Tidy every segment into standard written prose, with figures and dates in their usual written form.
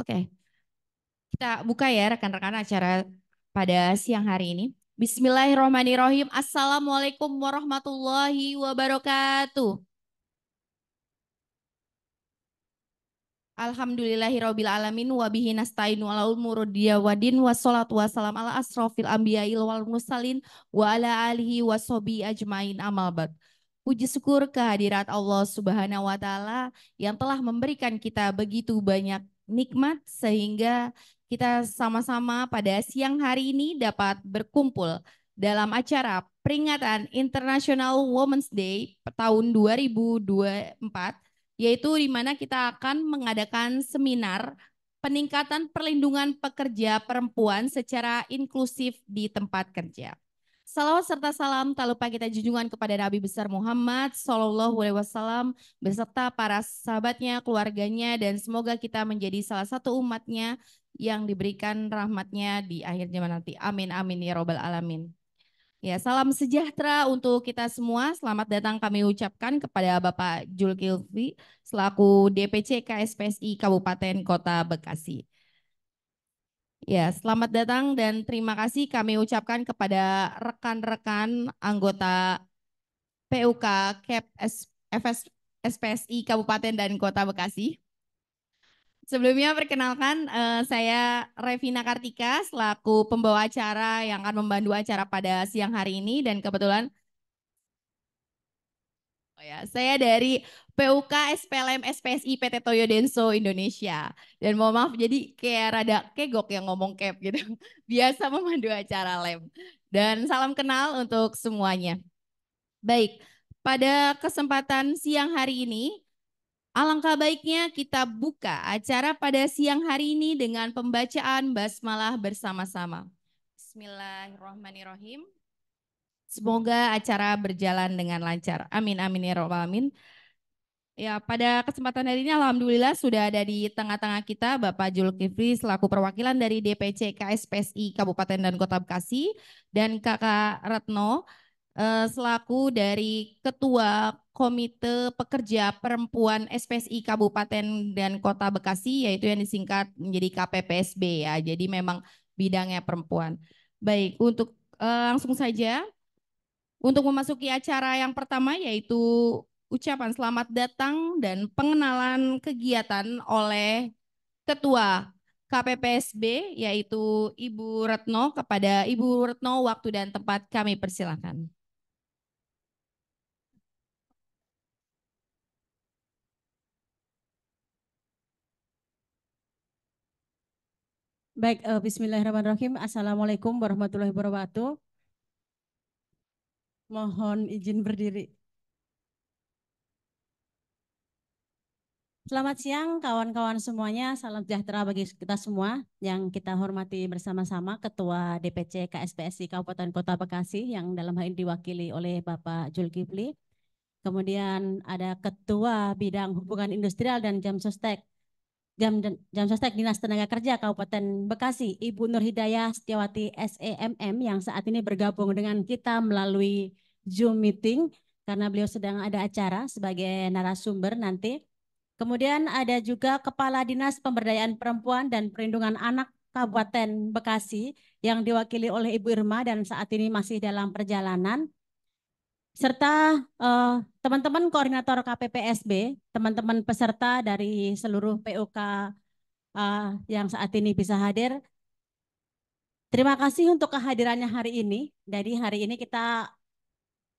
Oke, kita buka ya rekan-rekan acara pada siang hari ini. Bismillahirrahmanirrahim. Assalamualaikum warahmatullahi wabarakatuh. Alhamdulillahirabbil alamin wa bihi nasta'inu ala umuri wadin wassalatu wassalam ala asrofil anbiya'il wal mursalin wa ala alihi washabi ajmain amal bad. Puji syukur kehadirat Allah Subhanahu wa taala yang telah memberikan kita begitu banyak nikmat sehingga kita sama-sama pada siang hari ini dapat berkumpul dalam acara peringatan International Women's Day tahun 2024, yaitu di mana kita akan mengadakan seminar peningkatan perlindungan pekerja perempuan secara inklusif di tempat kerja. Salawat serta salam tak lupa kita junjungan kepada Nabi besar Muhammad Sallallahu Alaihi Wasallam beserta para sahabatnya, keluarganya, dan semoga kita menjadi salah satu umatnya yang diberikan rahmatnya di akhir zaman nanti. Amin amin ya robbal alamin. Ya, salam sejahtera untuk kita semua. Selamat datang kami ucapkan kepada Bapak Zulkifli selaku DPC KSPSI Kabupaten Kota Bekasi. Ya, selamat datang dan terima kasih kami ucapkan kepada rekan-rekan anggota PUK KEP FS, SPSI Kabupaten dan Kota Bekasi. Sebelumnya perkenalkan saya Revina Kartika selaku pembawa acara yang akan membantu acara pada siang hari ini dan kebetulan saya dari PUK SPLM SPSI PT Toyo Denso Indonesia. Dan mohon maaf jadi kayak rada kegok yang ngomong cap gitu. Biasa memandu acara lem. Dan salam kenal untuk semuanya. Baik, pada kesempatan siang hari ini alangkah baiknya kita buka acara pada siang hari ini dengan pembacaan basmalah bersama-sama. Bismillahirrahmanirrahim. Semoga acara berjalan dengan lancar. Amin amin ya robbal alamin. Ya, pada kesempatan hari ini alhamdulillah sudah ada di tengah-tengah kita Bapak Zulkifli selaku perwakilan dari DPC KSPSI Kabupaten dan Kota Bekasi dan Kakak Retno selaku dari Ketua Komite Pekerja Perempuan SPSI Kabupaten dan Kota Bekasi, yaitu yang disingkat menjadi KPPSB ya. Jadi memang bidangnya perempuan. Baik, untuk langsung saja untuk memasuki acara yang pertama yaitu ucapan selamat datang dan pengenalan kegiatan oleh Ketua KPPSB yaitu Ibu Retno. Kepada Ibu Retno waktu dan tempat kami persilakan. Baik, Bismillahirrahmanirrahim. Assalamualaikum warahmatullahi wabarakatuh. Mohon izin berdiri. Selamat siang kawan-kawan semuanya. Salam sejahtera bagi kita semua yang kita hormati bersama-sama Ketua DPC KSPSI Kabupaten Kota Bekasi yang dalam hal ini diwakili oleh Bapak Zulkifli. Kemudian ada Ketua Bidang Hubungan Industrial dan Jam Sostek Dinas Tenaga Kerja Kabupaten Bekasi, Ibu Nur Hidayah Setiawati SEMM yang saat ini bergabung dengan kita melalui Zoom meeting karena beliau sedang ada acara sebagai narasumber nanti. Kemudian ada juga Kepala Dinas Pemberdayaan Perempuan dan Perlindungan Anak Kabupaten Bekasi yang diwakili oleh Ibu Irma dan saat ini masih dalam perjalanan. Serta teman-teman koordinator KPPSB, teman-teman peserta dari seluruh PUK yang saat ini bisa hadir. Terima kasih untuk kehadirannya hari ini. Jadi hari ini kita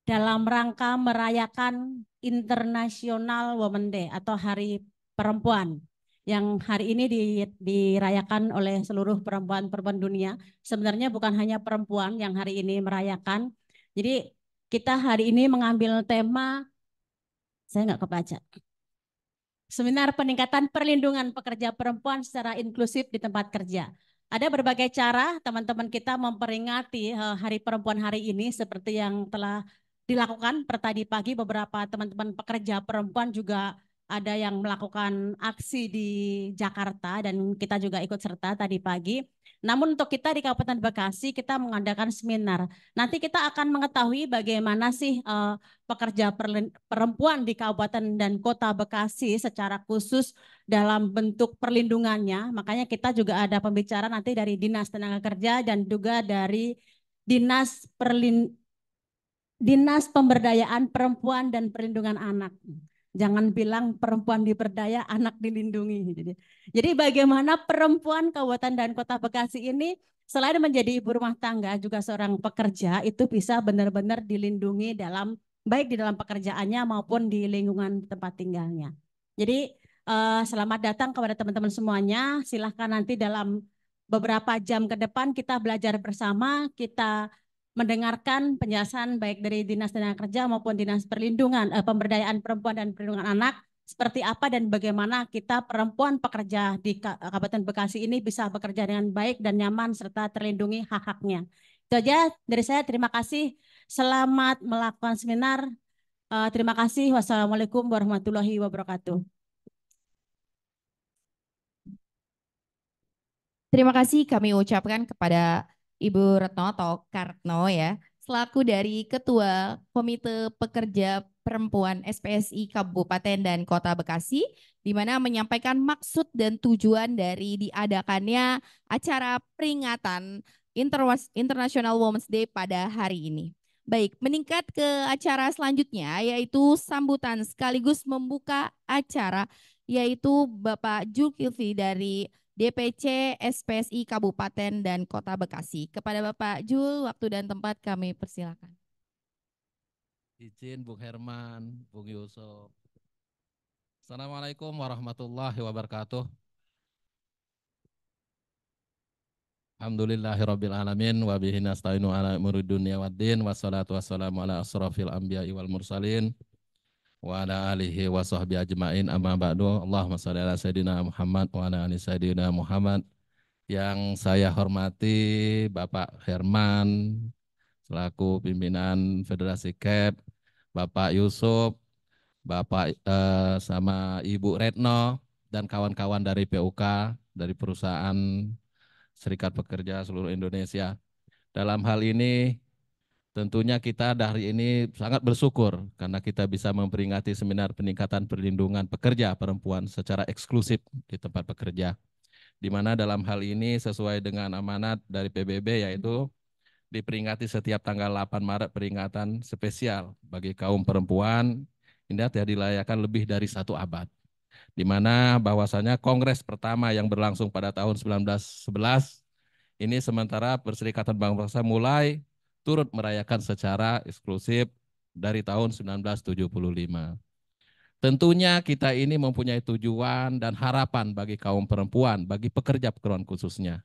dalam rangka merayakan International Women Day atau Hari Perempuan yang hari ini dirayakan oleh seluruh perempuan-perempuan dunia. Sebenarnya bukan hanya perempuan yang hari ini merayakan. Jadi kita hari ini mengambil tema, saya nggak kebaca. Seminar peningkatan perlindungan pekerja perempuan secara inklusif di tempat kerja. Ada berbagai cara teman-teman kita memperingati Hari Perempuan hari ini seperti yang telah dilakukan per tadi pagi beberapa teman-teman pekerja perempuan juga ada yang melakukan aksi di Jakarta dan kita juga ikut serta tadi pagi. Namun untuk kita di Kabupaten Bekasi kita mengadakan seminar. Nanti kita akan mengetahui bagaimana sih pekerja perempuan di Kabupaten dan Kota Bekasi secara khusus dalam bentuk perlindungannya. Makanya kita juga ada pembicara nanti dari Dinas Tenaga Kerja dan juga dari Dinas Dinas Pemberdayaan Perempuan dan Perlindungan Anak. Jangan bilang perempuan diberdaya, anak dilindungi. Jadi bagaimana perempuan Kabupaten dan Kota Bekasi ini selain menjadi ibu rumah tangga juga seorang pekerja itu bisa benar-benar dilindungi dalam baik di dalam pekerjaannya maupun di lingkungan tempat tinggalnya. Jadi selamat datang kepada teman-teman semuanya. Silahkan nanti dalam beberapa jam ke depan kita belajar bersama, kita mendengarkan penjelasan baik dari Dinas Tenaga Kerja maupun Dinas Pemberdayaan Perempuan dan Perlindungan Anak seperti apa dan bagaimana kita perempuan pekerja di Kabupaten Bekasi ini bisa bekerja dengan baik dan nyaman serta terlindungi hak-haknya. Itu aja dari saya. Terima kasih. Selamat melakukan seminar. Terima kasih. Wassalamualaikum warahmatullahi wabarakatuh. Terima kasih kami ucapkan kepada Ibu Retno atau Kartno ya, selaku dari Ketua Komite Pekerja Perempuan SPSI Kabupaten dan Kota Bekasi, di mana menyampaikan maksud dan tujuan dari diadakannya acara peringatan International Women's Day pada hari ini. Baik, meningkat ke acara selanjutnya yaitu sambutan sekaligus membuka acara yaitu Bapak Zulkifli dari DPC SPSI Kabupaten dan Kota Bekasi. Kepada Bapak Jul, waktu dan tempat kami persilakan. Izin Bung Herman, Bung Yusuf. Assalamualaikum warahmatullahi wabarakatuh. Alhamdulillahirabbil alamin wa bihi nasta'inu ala umuri dunya waddin wassalatu wassalamu ala asrofil anbiya'i wal mursalin wa ala alihi wa sahbihi ajmain amma ba'du. Allahumma shalli ala sayyidina Muhammad wa ala ali sayyidina Muhammad. Yang saya hormati Bapak Herman selaku pimpinan Federasi KEP, Bapak Yusuf, Bapak sama Ibu Retno dan kawan-kawan dari PUK, dari perusahaan Serikat Pekerja seluruh Indonesia. Dalam hal ini tentunya kita dari ini sangat bersyukur karena kita bisa memperingati seminar peningkatan perlindungan pekerja perempuan secara eksklusif di tempat bekerja. Di mana dalam hal ini sesuai dengan amanat dari PBB yaitu diperingati setiap tanggal 8 Maret peringatan spesial bagi kaum perempuan. Ini telah dirayakan lebih dari 1 abad. Di mana bahwasanya kongres pertama yang berlangsung pada tahun 1911 ini sementara Perserikatan Bangsa mulai turut merayakan secara eksklusif dari tahun 1975. Tentunya kita ini mempunyai tujuan dan harapan bagi kaum perempuan, bagi pekerja-pekerjaan khususnya.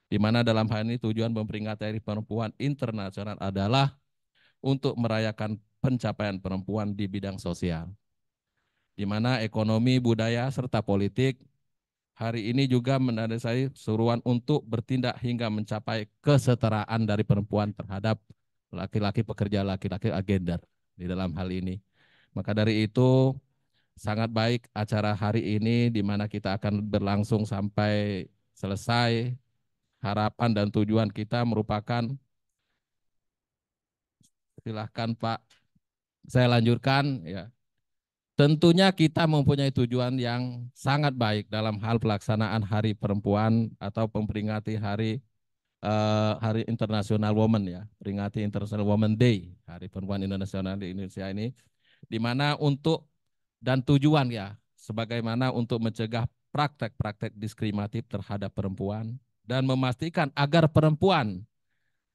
Di mana dalam hal ini tujuan memperingati Hari Perempuan Internasional adalah untuk merayakan pencapaian perempuan di bidang sosial. Di mana ekonomi, budaya, serta politik hari ini juga menandai seruan untuk bertindak hingga mencapai kesetaraan dari perempuan terhadap laki-laki pekerja laki-laki agender di dalam hal ini. Maka dari itu sangat baik acara hari ini di mana kita akan berlangsung sampai selesai. Harapan dan tujuan kita merupakan, silahkan Pak, saya lanjutkan ya. Tentunya kita mempunyai tujuan yang sangat baik dalam hal pelaksanaan Hari Perempuan atau memperingati Hari International Women ya, peringati International Women Day, Hari Perempuan Internasional di Indonesia ini, di mana untuk dan tujuan ya, sebagaimana untuk mencegah praktek-praktek diskriminatif terhadap perempuan dan memastikan agar perempuan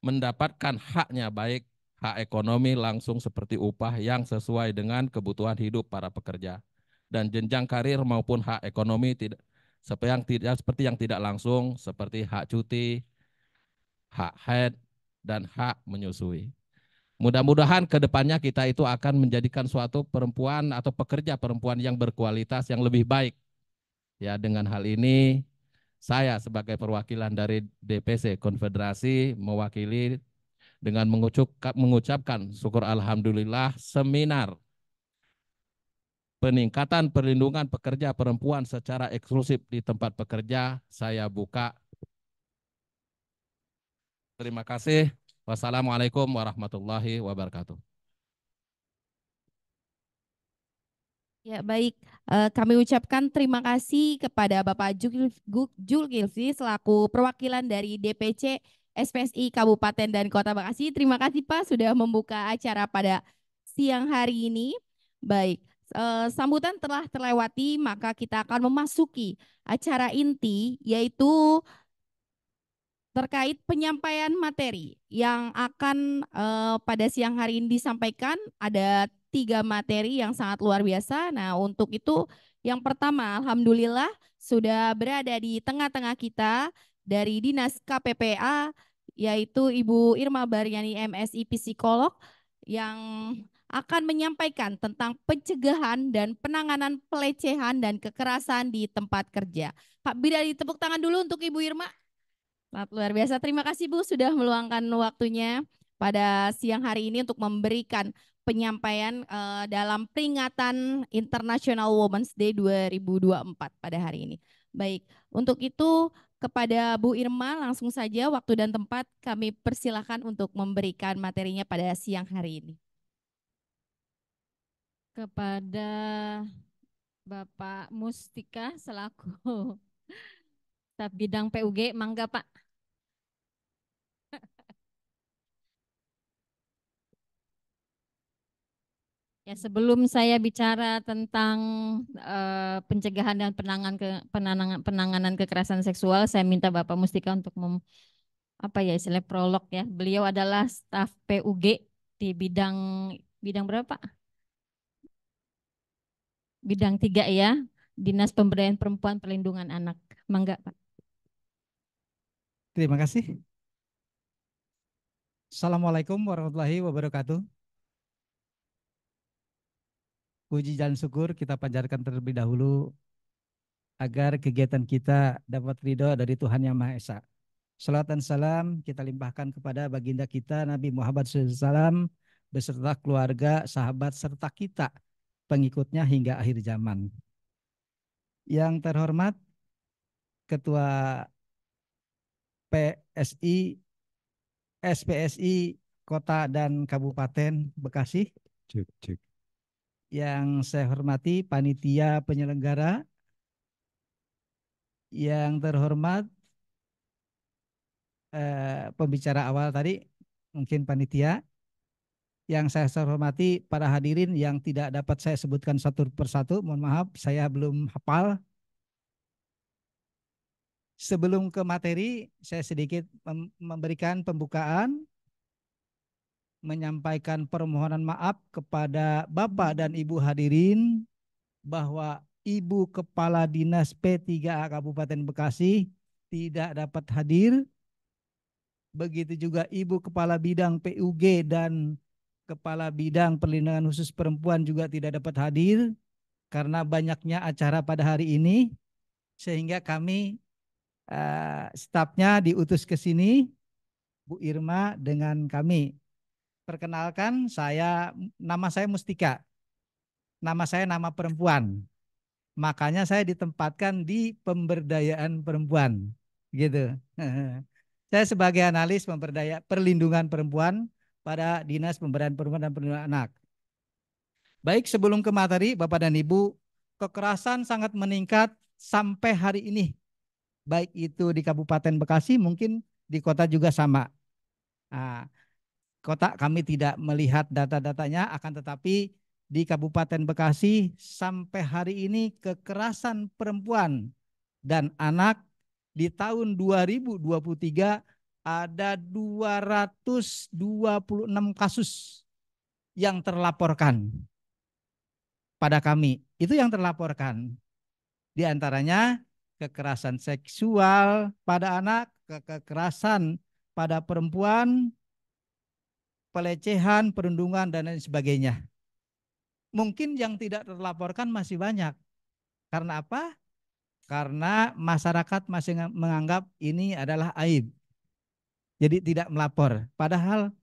mendapatkan haknya baik hak ekonomi langsung seperti upah yang sesuai dengan kebutuhan hidup para pekerja dan jenjang karir maupun hak ekonomi seperti yang tidak langsung seperti hak cuti, hak haid, dan hak menyusui. Mudah-mudahan ke depannya kita itu akan menjadikan suatu perempuan atau pekerja perempuan yang berkualitas yang lebih baik. Ya, dengan hal ini saya sebagai perwakilan dari DPC Konfederasi mewakili dengan mengucapkan syukur alhamdulillah seminar peningkatan perlindungan pekerja perempuan secara eksklusif di tempat pekerja. Saya buka. Terima kasih. Wassalamualaikum warahmatullahi wabarakatuh. Ya baik, kami ucapkan terima kasih kepada Bapak Zulkifli selaku perwakilan dari DPC SPSI Kabupaten dan Kota Bekasi. Terima kasih Pak sudah membuka acara pada siang hari ini. Baik, sambutan telah terlewati, maka kita akan memasuki acara inti yaitu terkait penyampaian materi yang akan pada siang hari ini disampaikan. Ada 3 materi yang sangat luar biasa. Nah, untuk itu yang pertama, alhamdulillah sudah berada di tengah-tengah kita dari Dinas KPPA, yaitu Ibu Irma Baryani MSI Psikolog, yang akan menyampaikan tentang pencegahan dan penanganan pelecehan dan kekerasan di tempat kerja. Pak Bidari, tepuk tangan dulu untuk Ibu Irma. Sangat luar biasa. Terima kasih Bu sudah meluangkan waktunya pada siang hari ini untuk memberikan penyampaian dalam peringatan International Women's Day 2024 pada hari ini. Baik, untuk itu kepada Bu Irma langsung saja waktu dan tempat kami persilahkan untuk memberikan materinya pada siang hari ini. Kepada Bapak Mustika selaku staf bidang PUG, mangga Pak. Ya, sebelum saya bicara tentang pencegahan dan penanganan kekerasan seksual, saya minta Bapak Mustika untuk istilah prolog ya. Beliau adalah staf PUG di bidang berapa? Bidang 3 ya, Dinas Pemberdayaan Perempuan Perlindungan Anak. Mangga Pak. Terima kasih. Assalamualaikum warahmatullahi wabarakatuh. Puji dan syukur kita panjatkan terlebih dahulu agar kegiatan kita dapat ridho dari Tuhan Yang Maha Esa. Salawat dan salam kita limpahkan kepada baginda kita Nabi Muhammad SAW beserta keluarga, sahabat, serta kita pengikutnya hingga akhir zaman. Yang terhormat Ketua PSI, SPSI Kota dan Kabupaten Bekasi. Yang saya hormati panitia penyelenggara, yang terhormat pembicara awal tadi, mungkin panitia, yang saya hormati para hadirin yang tidak dapat saya sebutkan satu persatu, mohon maaf saya belum hafal. Sebelum ke materi, saya sedikit memberikan pembukaan, menyampaikan permohonan maaf kepada Bapak dan Ibu hadirin bahwa Ibu Kepala Dinas P3A Kabupaten Bekasi tidak dapat hadir. Begitu juga Ibu Kepala Bidang PUG dan Kepala Bidang Perlindungan Khusus Perempuan juga tidak dapat hadir karena banyaknya acara pada hari ini, sehingga kami stafnya diutus ke sini, Bu Irma dengan kami. Perkenalkan, nama saya Mustika. Nama saya nama perempuan. Makanya saya ditempatkan di pemberdayaan perempuan. Gitu. Saya sebagai analis perlindungan perempuan pada Dinas Pemberdayaan Perempuan dan Perlindungan Anak. Baik, sebelum ke materi, Bapak dan Ibu, kekerasan sangat meningkat sampai hari ini. Baik itu di Kabupaten Bekasi, mungkin di kota juga sama. Nah, kota kami tidak melihat data-datanya, akan tetapi di Kabupaten Bekasi sampai hari ini kekerasan perempuan dan anak di tahun 2023 ada 226 kasus yang terlaporkan pada kami. Itu yang terlaporkan. Di antaranya kekerasan seksual pada anak, kekerasan pada perempuan, pelecehan, perundungan, dan lain sebagainya. Mungkin yang tidak terlaporkan masih banyak. Karena apa? Karena masyarakat masih menganggap ini adalah aib. Jadi tidak melapor. Padahal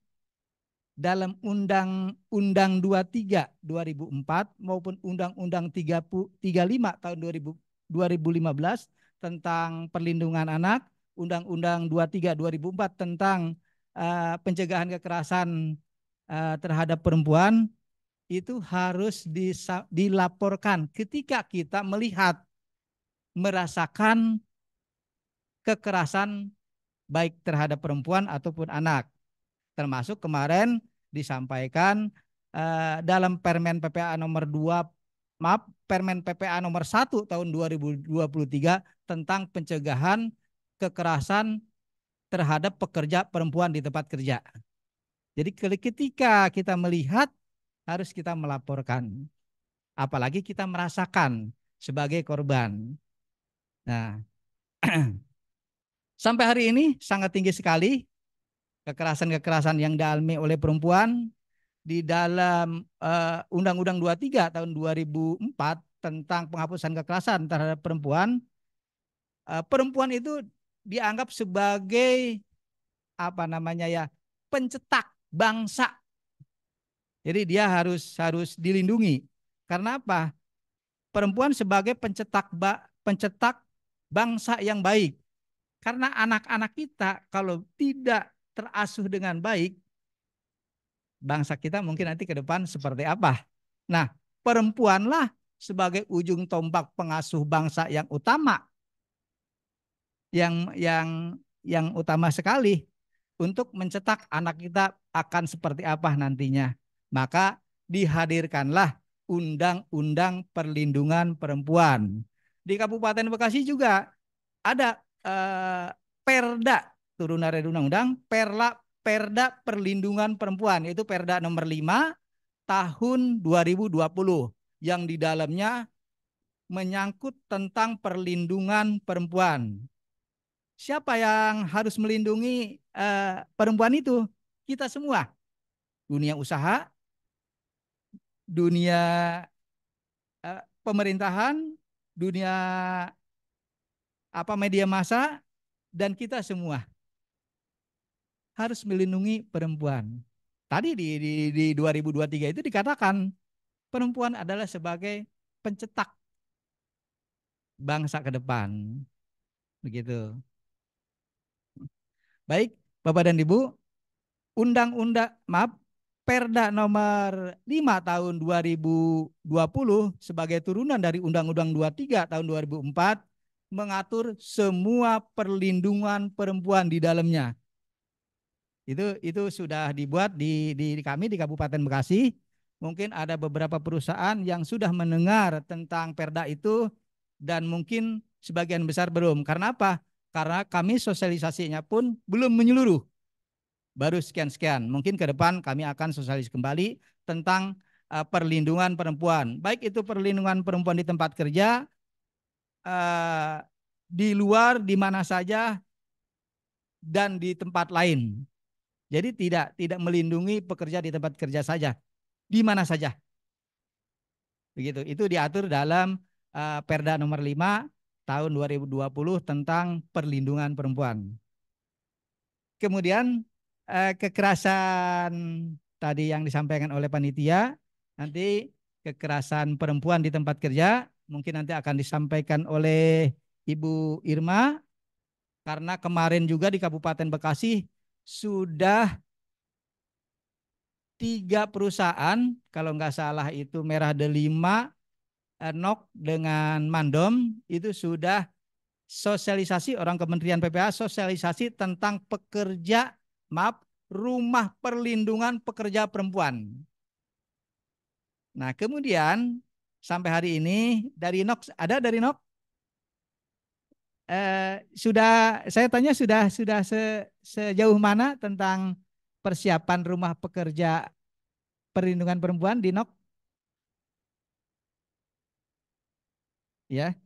dalam Undang-Undang 23 2004 maupun Undang-Undang 35 tahun 2015 tentang perlindungan anak, Undang-Undang 23 2004 tentang pencegahan kekerasan terhadap perempuan, itu harus dilaporkan ketika kita melihat, merasakan kekerasan baik terhadap perempuan ataupun anak. Termasuk kemarin disampaikan dalam Permen PPA nomor 2, Permen PPA nomor 1 tahun 2023 tentang pencegahan kekerasan terhadap pekerja perempuan di tempat kerja. Jadi ketika kita melihat, harus kita melaporkan. Apalagi kita merasakan sebagai korban. Nah, sampai hari ini sangat tinggi sekali kekerasan-kekerasan yang dialami oleh perempuan. Di dalam Undang-Undang 23 tahun 2004 tentang penghapusan kekerasan terhadap perempuan, perempuan itu dianggap sebagai pencetak bangsa. Jadi dia harus dilindungi. Karena apa? Perempuan sebagai pencetak bangsa yang baik. Karena anak-anak kita kalau tidak terasuh dengan baik, bangsa kita mungkin nanti ke depan seperti apa. Nah, perempuanlah sebagai ujung tombak pengasuh bangsa yang utama, yang utama sekali untuk mencetak anak kita akan seperti apa nantinya. Maka dihadirkanlah Undang-Undang Perlindungan Perempuan. Di Kabupaten Bekasi juga ada Perda, turunan dari undang-undang, Perda Perlindungan Perempuan, yaitu Perda nomor 5 tahun 2020 yang di dalamnya menyangkut tentang perlindungan perempuan. Siapa yang harus melindungi perempuan itu? Kita semua. Dunia usaha, dunia pemerintahan, dunia media massa, dan kita semua harus melindungi perempuan. Tadi di 2023 itu dikatakan perempuan adalah sebagai pencetak bangsa ke depan. Begitu. Baik, Bapak dan Ibu, Perda nomor 5 tahun 2020 sebagai turunan dari Undang-Undang 23 tahun 2004 mengatur semua perlindungan perempuan di dalamnya. Itu sudah dibuat di kami di Kabupaten Bekasi. Mungkin ada beberapa perusahaan yang sudah mendengar tentang Perda itu dan mungkin sebagian besar belum. Karena apa? Karena kami sosialisasinya pun belum menyeluruh. Baru sekian-sekian. Mungkin ke depan kami akan sosialisasi kembali tentang perlindungan perempuan. Baik itu perlindungan perempuan di tempat kerja, di luar, di mana saja, dan di tempat lain. Jadi tidak melindungi pekerja di tempat kerja saja, di mana saja. Begitu. Itu diatur dalam Perda nomor 5 tahun 2020 tentang perlindungan perempuan. Kemudian kekerasan tadi yang disampaikan oleh panitia, nanti kekerasan perempuan di tempat kerja mungkin nanti akan disampaikan oleh Ibu Irma, karena kemarin juga di Kabupaten Bekasi sudah 3 perusahaan, kalau nggak salah itu Merah Delima, NOK dengan Mandom, itu sudah sosialisasi, orang Kementerian PPA sosialisasi tentang rumah perlindungan pekerja perempuan. Nah, kemudian sampai hari ini dari NOK, ada dari NOK? Saya tanya sudah sejauh mana tentang persiapan rumah pekerja perlindungan perempuan di NOK? Ya.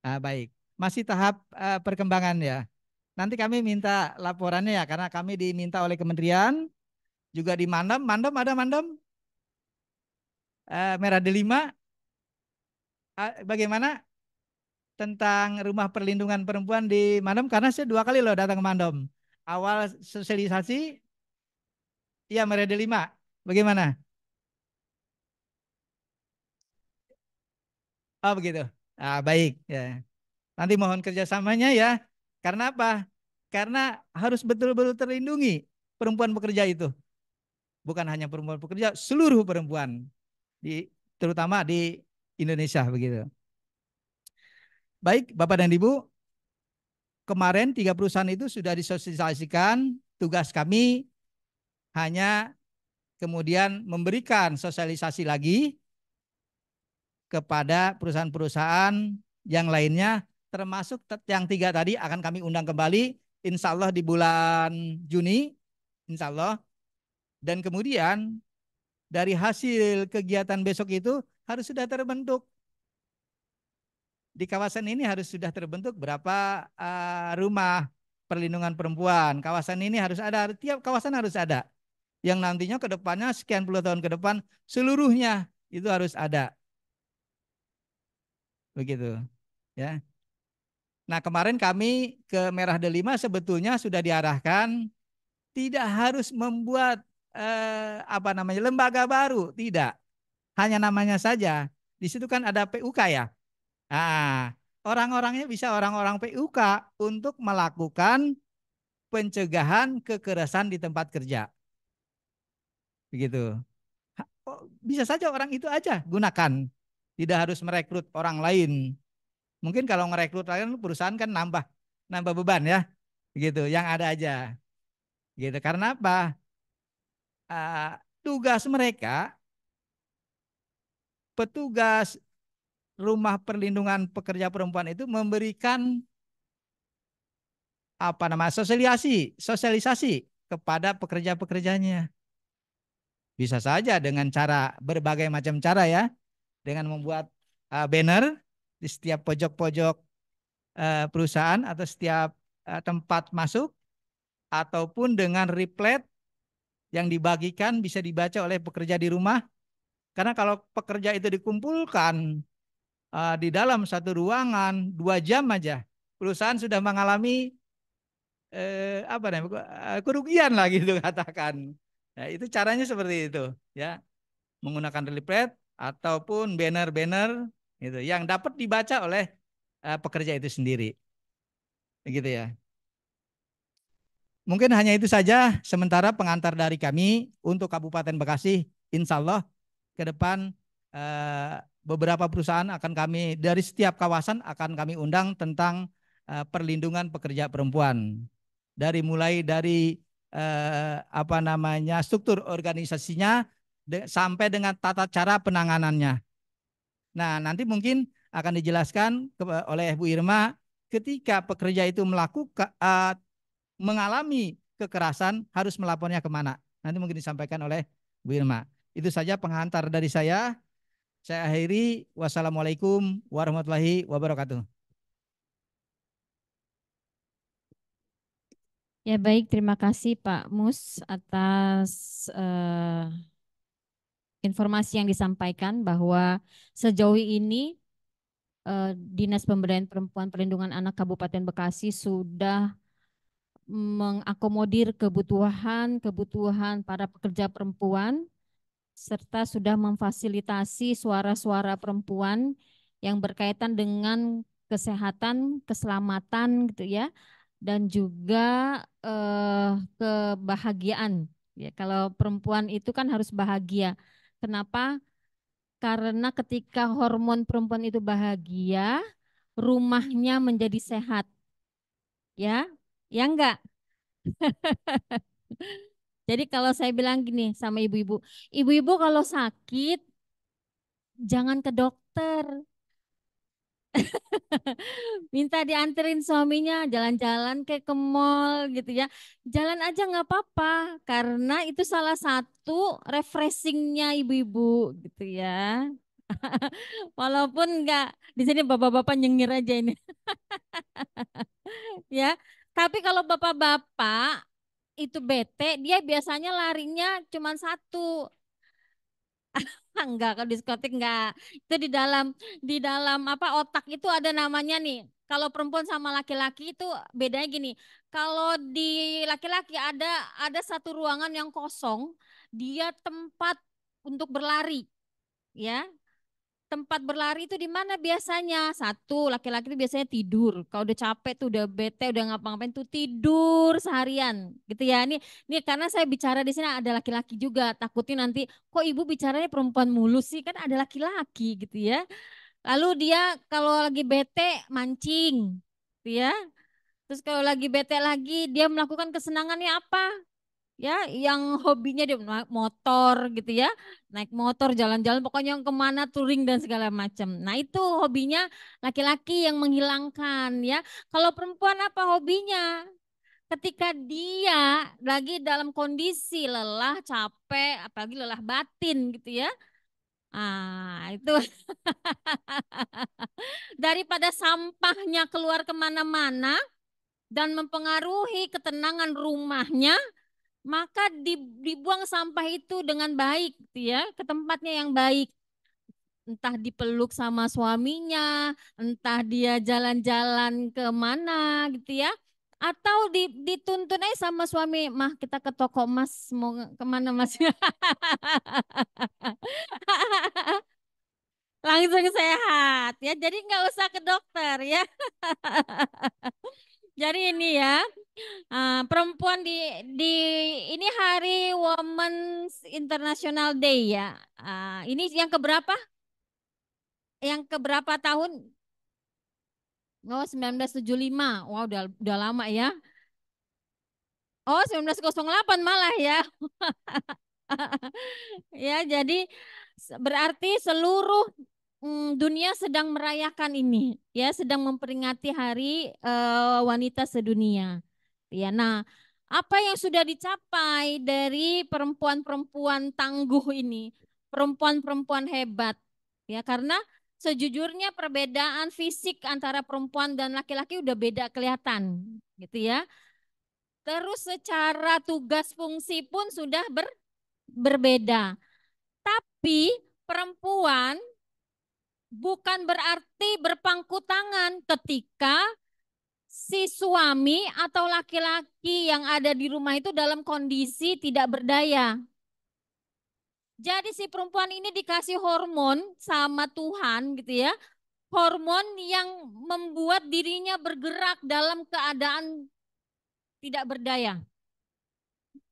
Baik. Masih tahap perkembangan ya. Nanti kami minta laporannya ya, karena kami diminta oleh kementerian, juga di Mandom. Mandom ada Mandom? Merah Delima. Bagaimana tentang rumah perlindungan perempuan di Mandom? Karena saya 2 kali loh datang ke Mandom. Awal sosialisasi, ya periode 5. Bagaimana? Oh begitu. Ah, baik ya. Nanti mohon kerjasamanya ya. Karena apa? Karena harus betul-betul terlindungi perempuan pekerja itu. Bukan hanya perempuan pekerja, seluruh perempuan terutama di Indonesia begitu. Baik, Bapak dan Ibu, kemarin 3 perusahaan itu sudah disosialisasikan. Tugas kami hanya kemudian memberikan sosialisasi lagi kepada perusahaan-perusahaan yang lainnya, termasuk yang 3 tadi akan kami undang kembali insya Allah di bulan Juni, insya Allah. Dan kemudian dari hasil kegiatan besok itu harus sudah terbentuk. Di kawasan ini harus sudah terbentuk berapa rumah perlindungan perempuan. Kawasan ini harus ada, tiap kawasan harus ada. Yang nantinya ke depannya sekian puluh tahun ke depan seluruhnya itu harus ada. Begitu. Ya. Nah, kemarin kami ke Merah Delima sebetulnya sudah diarahkan tidak harus membuat lembaga baru, tidak. Hanya namanya saja. Di situ kan ada PUK ya. Nah, orang-orangnya bisa orang-orang PUK untuk melakukan pencegahan kekerasan di tempat kerja. Begitu. Bisa saja orang itu aja gunakan. Tidak harus merekrut orang lain. Mungkin kalau merekrut lain perusahaan kan nambah beban ya. Begitu, yang ada aja. Gitu. Karena apa? Tugas mereka petugas rumah perlindungan pekerja perempuan itu memberikan sosialisasi kepada pekerja-pekerjanya. Bisa saja dengan cara berbagai macam cara ya, dengan membuat banner di setiap pojok-pojok perusahaan atau setiap tempat masuk, ataupun dengan replet yang dibagikan bisa dibaca oleh pekerja di rumah. Karena kalau pekerja itu dikumpulkan di dalam satu ruangan 2 jam aja, perusahaan sudah mengalami kerugian lah gitu katakan. Nah, itu caranya seperti itu ya, menggunakan replet ataupun banner-banner gitu yang dapat dibaca oleh pekerja itu sendiri. Begitu ya. Mungkin hanya itu saja sementara pengantar dari kami untuk Kabupaten Bekasi. Insya Allah ke depan beberapa perusahaan akan kami dari setiap kawasan akan kami undang tentang perlindungan pekerja perempuan. Mulai dari struktur organisasinya sampai dengan tata cara penanganannya. Nah, nanti mungkin akan dijelaskan oleh Bu Irma ketika pekerja itu mengalami kekerasan harus melapornya kemana. Nanti mungkin disampaikan oleh Bu Irma. Itu saja penghantar dari saya. Saya akhiri. Wassalamualaikum warahmatullahi wabarakatuh. Ya baik, terima kasih Pak Mus atas informasi yang disampaikan bahwa sejauh ini Dinas Pemberdayaan Perempuan Perlindungan Anak Kabupaten Bekasi sudah mengakomodir kebutuhan para pekerja perempuan serta sudah memfasilitasi suara-suara perempuan yang berkaitan dengan kesehatan, keselamatan gitu ya, dan juga kebahagiaan. Ya, kalau perempuan itu kan harus bahagia. Kenapa? Karena ketika hormon perempuan itu bahagia, rumahnya menjadi sehat. Ya, ya enggak? Jadi kalau saya bilang gini sama ibu-ibu, ibu-ibu kalau sakit jangan ke dokter. Minta dianterin suaminya jalan-jalan kayak ke mall gitu ya. Jalan aja nggak apa-apa karena itu salah satu refreshingnya ibu-ibu gitu ya. Walaupun nggak di sini bapak-bapak nyengir aja ini ya. Tapi kalau bapak-bapak itu bete, dia biasanya larinya cuma satu. Enggak, ke diskotik enggak. Itu di dalam apa otak itu ada namanya nih. kalau perempuan sama laki-laki itu bedanya gini. Kalau di laki-laki ada satu ruangan yang kosong, dia tempat untuk berlari, ya. Tempat berlari itu di mana biasanya? Satu, laki-laki itu biasanya tidur. Kalau udah capek tuh, udah bete, udah ngapa-ngapain tuh tidur seharian, gitu ya. Ini karena saya bicara di sini ada laki-laki juga. Takutnya nanti kok ibu bicaranya perempuan mulu sih? Kan ada laki-laki gitu ya. Lalu dia kalau lagi bete mancing, gitu ya. Terus kalau lagi bete lagi dia melakukan kesenangannya apa? Ya, yang hobinya dia naik motor gitu ya, naik motor jalan-jalan, pokoknya yang kemana touring dan segala macam. Nah itu hobinya laki-laki yang menghilangkan ya. Kalau perempuan apa hobinya? Ketika dia lagi dalam kondisi lelah, capek, apalagi lelah batin gitu ya. Ah itu daripada sampahnya keluar kemana-mana dan mempengaruhi ketenangan rumahnya, maka dibuang sampah itu dengan baik gitu ya, ke tempatnya yang baik. Entah dipeluk sama suaminya, entah dia jalan-jalan ke mana gitu ya. Atau dituntun aja sama suami, mah kita ke toko mas, mau kemana mas? Langsung sehat ya, jadi nggak usah ke dokter ya. Jadi ini ya, perempuan di ini hari Women's International Day ya. Ini yang keberapa? Yang keberapa tahun? Oh, 1975. Wah, udah lama ya. Oh, 1908 malah ya. Ya, jadi berarti seluruh dunia sedang merayakan ini, ya, sedang memperingati Hari Wanita Sedunia. Ya, nah, apa yang sudah dicapai dari perempuan-perempuan tangguh ini, perempuan-perempuan hebat, ya, karena sejujurnya perbedaan fisik antara perempuan dan laki-laki udah beda kelihatan, gitu ya. Terus secara tugas fungsi pun sudah berbeda. Tapi perempuan bukan berarti berpangku tangan ketika si suami atau laki-laki yang ada di rumah itu dalam kondisi tidak berdaya. Jadi si perempuan ini dikasih hormon sama Tuhan gitu ya. Hormon yang membuat dirinya bergerak dalam keadaan tidak berdaya.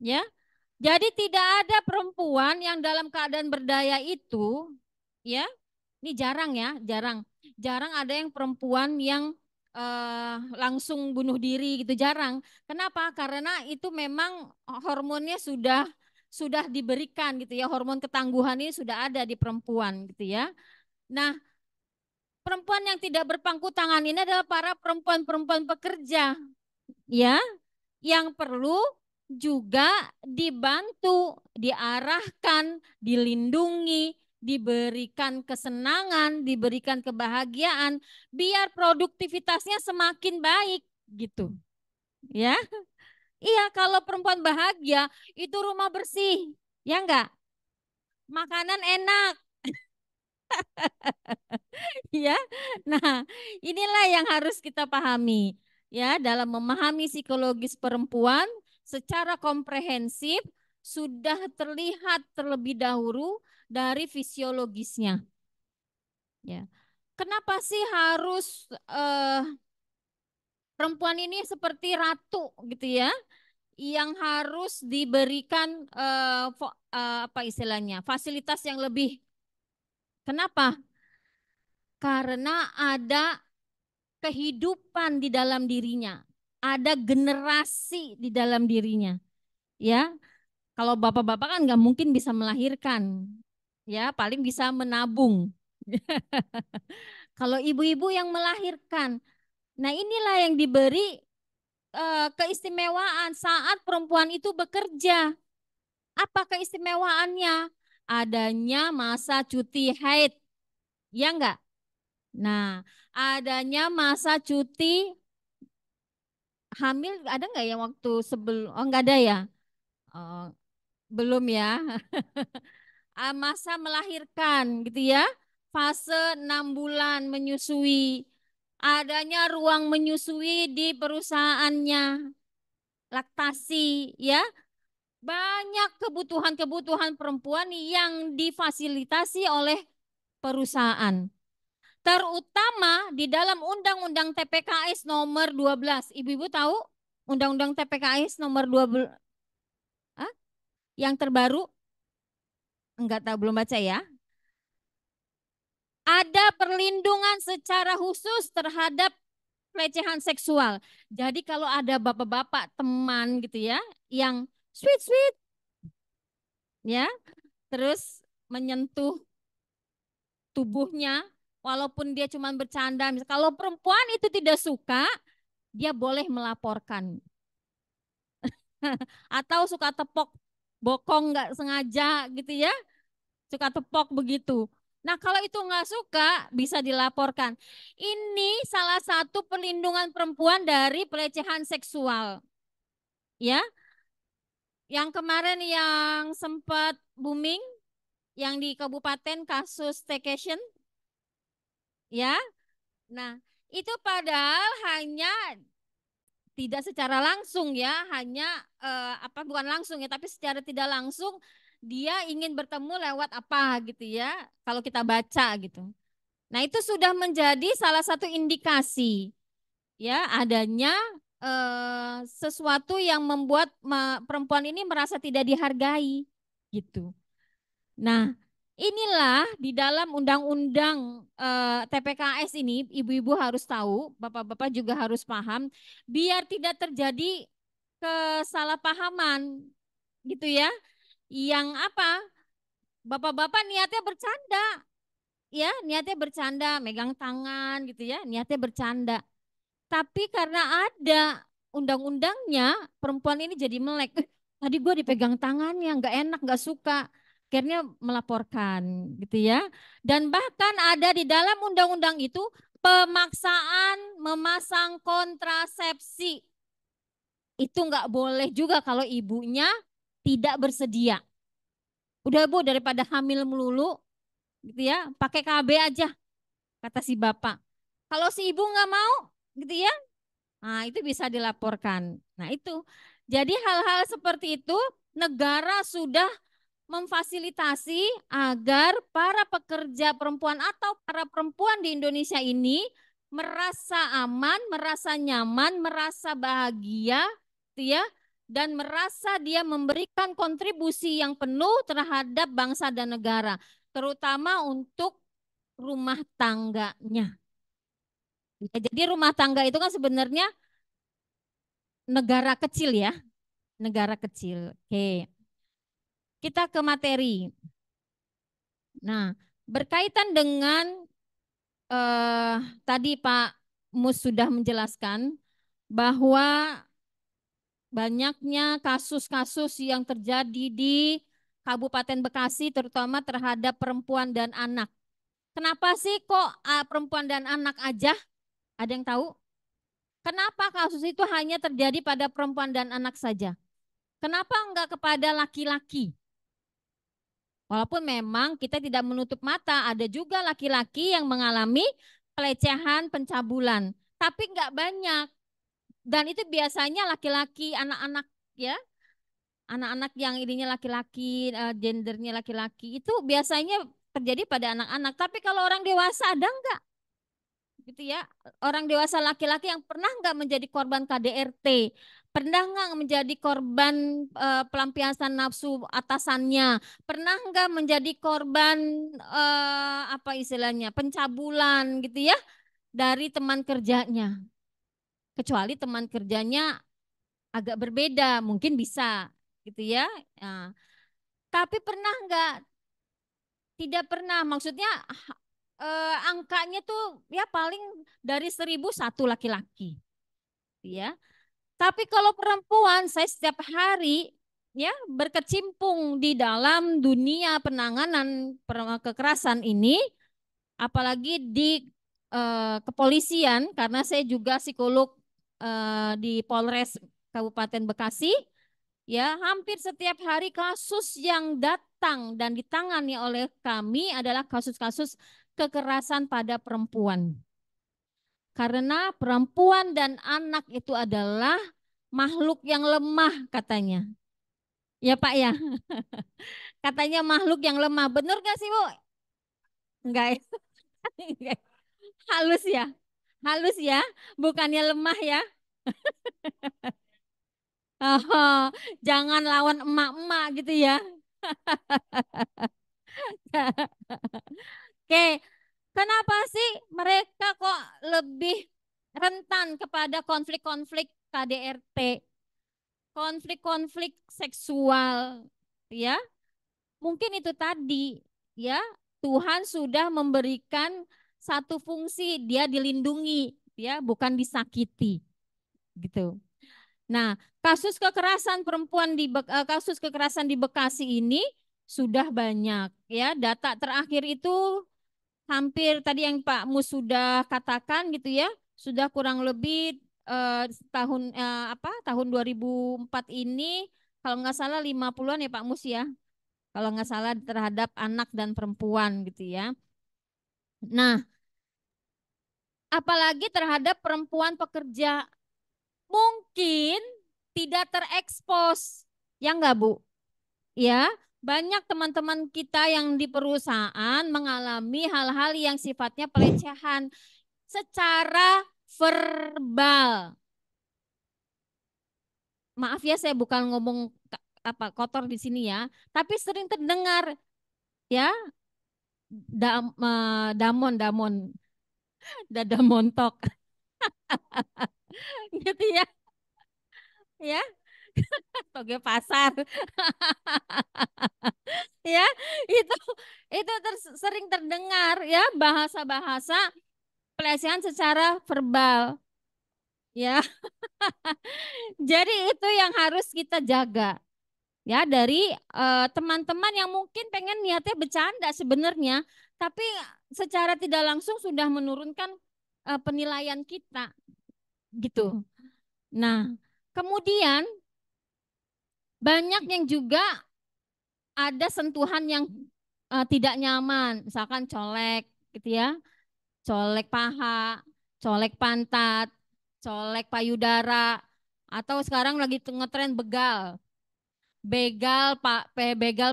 Ya. Jadi tidak ada perempuan yang dalam keadaan berdaya itu, ya, ini jarang ya, jarang. Jarang ada yang perempuan yang langsung bunuh diri gitu, jarang. Kenapa? Karena itu memang hormonnya sudah diberikan gitu ya, hormon ketangguhan ini sudah ada di perempuan gitu ya. Nah, perempuan yang tidak berpangku tangan ini adalah para perempuan-perempuan pekerja, ya, yang perlu juga dibantu, diarahkan, dilindungi, diberikan kesenangan, diberikan kebahagiaan, biar produktivitasnya semakin baik gitu. Ya. Iya, kalau perempuan bahagia, itu rumah bersih. Ya enggak? Makanan enak. Ya. Nah, inilah yang harus kita pahami ya dalam memahami psikologis perempuan secara komprehensif sudah terlihat terlebih dahulu dari fisiologisnya. Ya. Kenapa sih harus perempuan ini seperti ratu gitu ya? Yang harus diberikan apa istilahnya? Fasilitas yang lebih. Kenapa? Karena ada kehidupan di dalam dirinya, ada generasi di dalam dirinya. Ya, kalau bapak-bapak kan nggak mungkin bisa melahirkan, ya paling bisa menabung. Kalau ibu-ibu yang melahirkan, nah inilah yang diberi keistimewaan saat perempuan itu bekerja. Apa keistimewaannya? Adanya masa cuti haid, ya enggak? Nah, adanya masa cuti hamil ada nggak yang waktu sebelum? Oh nggak ada ya? Oh, belum ya. Masa melahirkan gitu ya. Fase 6 bulan menyusui. adanya ruang menyusui di perusahaannya, laktasi, ya. Banyak kebutuhan-kebutuhan perempuan yang difasilitasi oleh perusahaan. Terutama di dalam Undang-Undang TPKS nomor 12. Ibu-ibu tahu Undang-Undang TPKS nomor 12 yang terbaru? Enggak tahu, belum baca ya. Ada perlindungan secara khusus terhadap pelecehan seksual. Jadi kalau ada bapak-bapak teman gitu ya, yang sweet ya, terus menyentuh tubuhnya, walaupun dia cuma bercanda. Kalau perempuan itu tidak suka, dia boleh melaporkan. Atau suka tepok bokong nggak sengaja gitu ya, suka tepok begitu. Nah kalau itu nggak suka bisa dilaporkan. Ini salah satu perlindungan perempuan dari pelecehan seksual. Ya, yang kemarin yang sempat booming, yang di kabupaten kasus staycation, ya. Nah itu padahal hanya tidak secara langsung ya, hanya bukan langsung ya, tapi secara tidak langsung dia ingin bertemu lewat apa gitu ya, kalau kita baca gitu. Nah, itu sudah menjadi salah satu indikasi ya adanya sesuatu yang membuat perempuan ini merasa tidak dihargai gitu. Nah, inilah di dalam undang-undang TPKS ini ibu-ibu harus tahu, bapak-bapak juga harus paham biar tidak terjadi kesalahpahaman gitu ya. Yang apa? Bapak-bapak niatnya bercanda. Ya, niatnya bercanda, megang tangan gitu ya, niatnya bercanda. Tapi karena ada undang-undangnya, perempuan ini jadi melek. Tadi gue dipegang tangannya, nggak enak, nggak suka. Akhirnya melaporkan gitu ya. Dan bahkan ada di dalam undang-undang itu pemaksaan memasang kontrasepsi. Itu nggak boleh juga kalau ibunya tidak bersedia. Udah Bu, daripada hamil melulu gitu ya, pakai KB aja, kata si bapak. Kalau si ibu nggak mau gitu ya, nah, itu bisa dilaporkan. Nah, itu. Jadi hal-hal seperti itu negara sudah memfasilitasi agar para pekerja perempuan atau para perempuan di Indonesia ini merasa aman, merasa nyaman, merasa bahagia, gitu ya, dan merasa dia memberikan kontribusi yang penuh terhadap bangsa dan negara, terutama untuk rumah tangganya. Ya, jadi rumah tangga itu kan sebenarnya negara kecil ya, negara kecil. Oke, kita ke materi. Nah, berkaitan dengan tadi Pak Mus sudah menjelaskan bahwa banyaknya kasus-kasus yang terjadi di Kabupaten Bekasi, terutama terhadap perempuan dan anak. Kenapa sih kok perempuan dan anak aja? Ada yang tahu? Kenapa kasus itu hanya terjadi pada perempuan dan anak saja? Kenapa enggak kepada laki-laki? Walaupun memang kita tidak menutup mata, ada juga laki-laki yang mengalami pelecehan, pencabulan, tapi enggak banyak. Dan itu biasanya laki-laki, anak-anak ya, anak-anak yang ininya laki-laki, gendernya laki-laki, itu biasanya terjadi pada anak-anak. Tapi kalau orang dewasa ada enggak? Gitu ya, orang dewasa laki-laki yang pernah enggak menjadi korban KDRT, pernah nggak menjadi korban pelampiasan nafsu atasannya, pernah nggak menjadi korban apa istilahnya pencabulan gitu ya dari teman kerjanya, kecuali teman kerjanya agak berbeda mungkin bisa gitu ya. Nah, tapi pernah nggak? Tidak pernah, maksudnya angkanya tuh ya paling dari 1.000 satu laki-laki ya. Tapi kalau perempuan, saya setiap hari ya berkecimpung di dalam dunia penanganan kekerasan ini, apalagi di kepolisian, karena saya juga psikolog di Polres Kabupaten Bekasi, ya hampir setiap hari kasus yang datang dan ditangani oleh kami adalah kasus-kasus kekerasan pada perempuan. Karena perempuan dan anak itu adalah makhluk yang lemah katanya. Ya Pak ya, katanya makhluk yang lemah. Bener gak sih Bu? Enggak ya? Halus ya, halus ya, bukannya lemah ya. Oh, jangan lawan emak-emak gitu ya. Oke, kenapa sih mereka kok lebih rentan kepada konflik-konflik KDRT, konflik-konflik seksual, ya? Mungkin itu tadi, ya. Tuhan sudah memberikan satu fungsi, dia dilindungi, ya, bukan disakiti, gitu. Nah, kasus kekerasan di Bekasi ini sudah banyak, ya. Data terakhir itu hampir tadi yang Pak Mus sudah katakan gitu ya, sudah kurang lebih tahun 2004 ini kalau nggak salah 50-an ya Pak Mus ya. Kalau nggak salah terhadap anak dan perempuan gitu ya. Nah, apalagi terhadap perempuan pekerja mungkin tidak terekspos. Ya enggak, Bu? Ya, banyak teman-teman kita yang di perusahaan mengalami hal-hal yang sifatnya pelecehan secara verbal. Maaf ya, saya bukan ngomong kotor di sini ya, tapi sering terdengar ya, damon damon dada montok gitu ya, ya, toge pasar. Ya, itu sering terdengar ya bahasa-bahasa pelecehan secara verbal ya. Jadi itu yang harus kita jaga ya dari teman-teman yang mungkin pengen niatnya bercanda sebenarnya, tapi secara tidak langsung sudah menurunkan penilaian kita gitu. Nah, kemudian banyak yang juga ada sentuhan yang tidak nyaman, misalkan colek gitu ya, colek paha, colek pantat, colek payudara, atau sekarang lagi ngetren begal, begal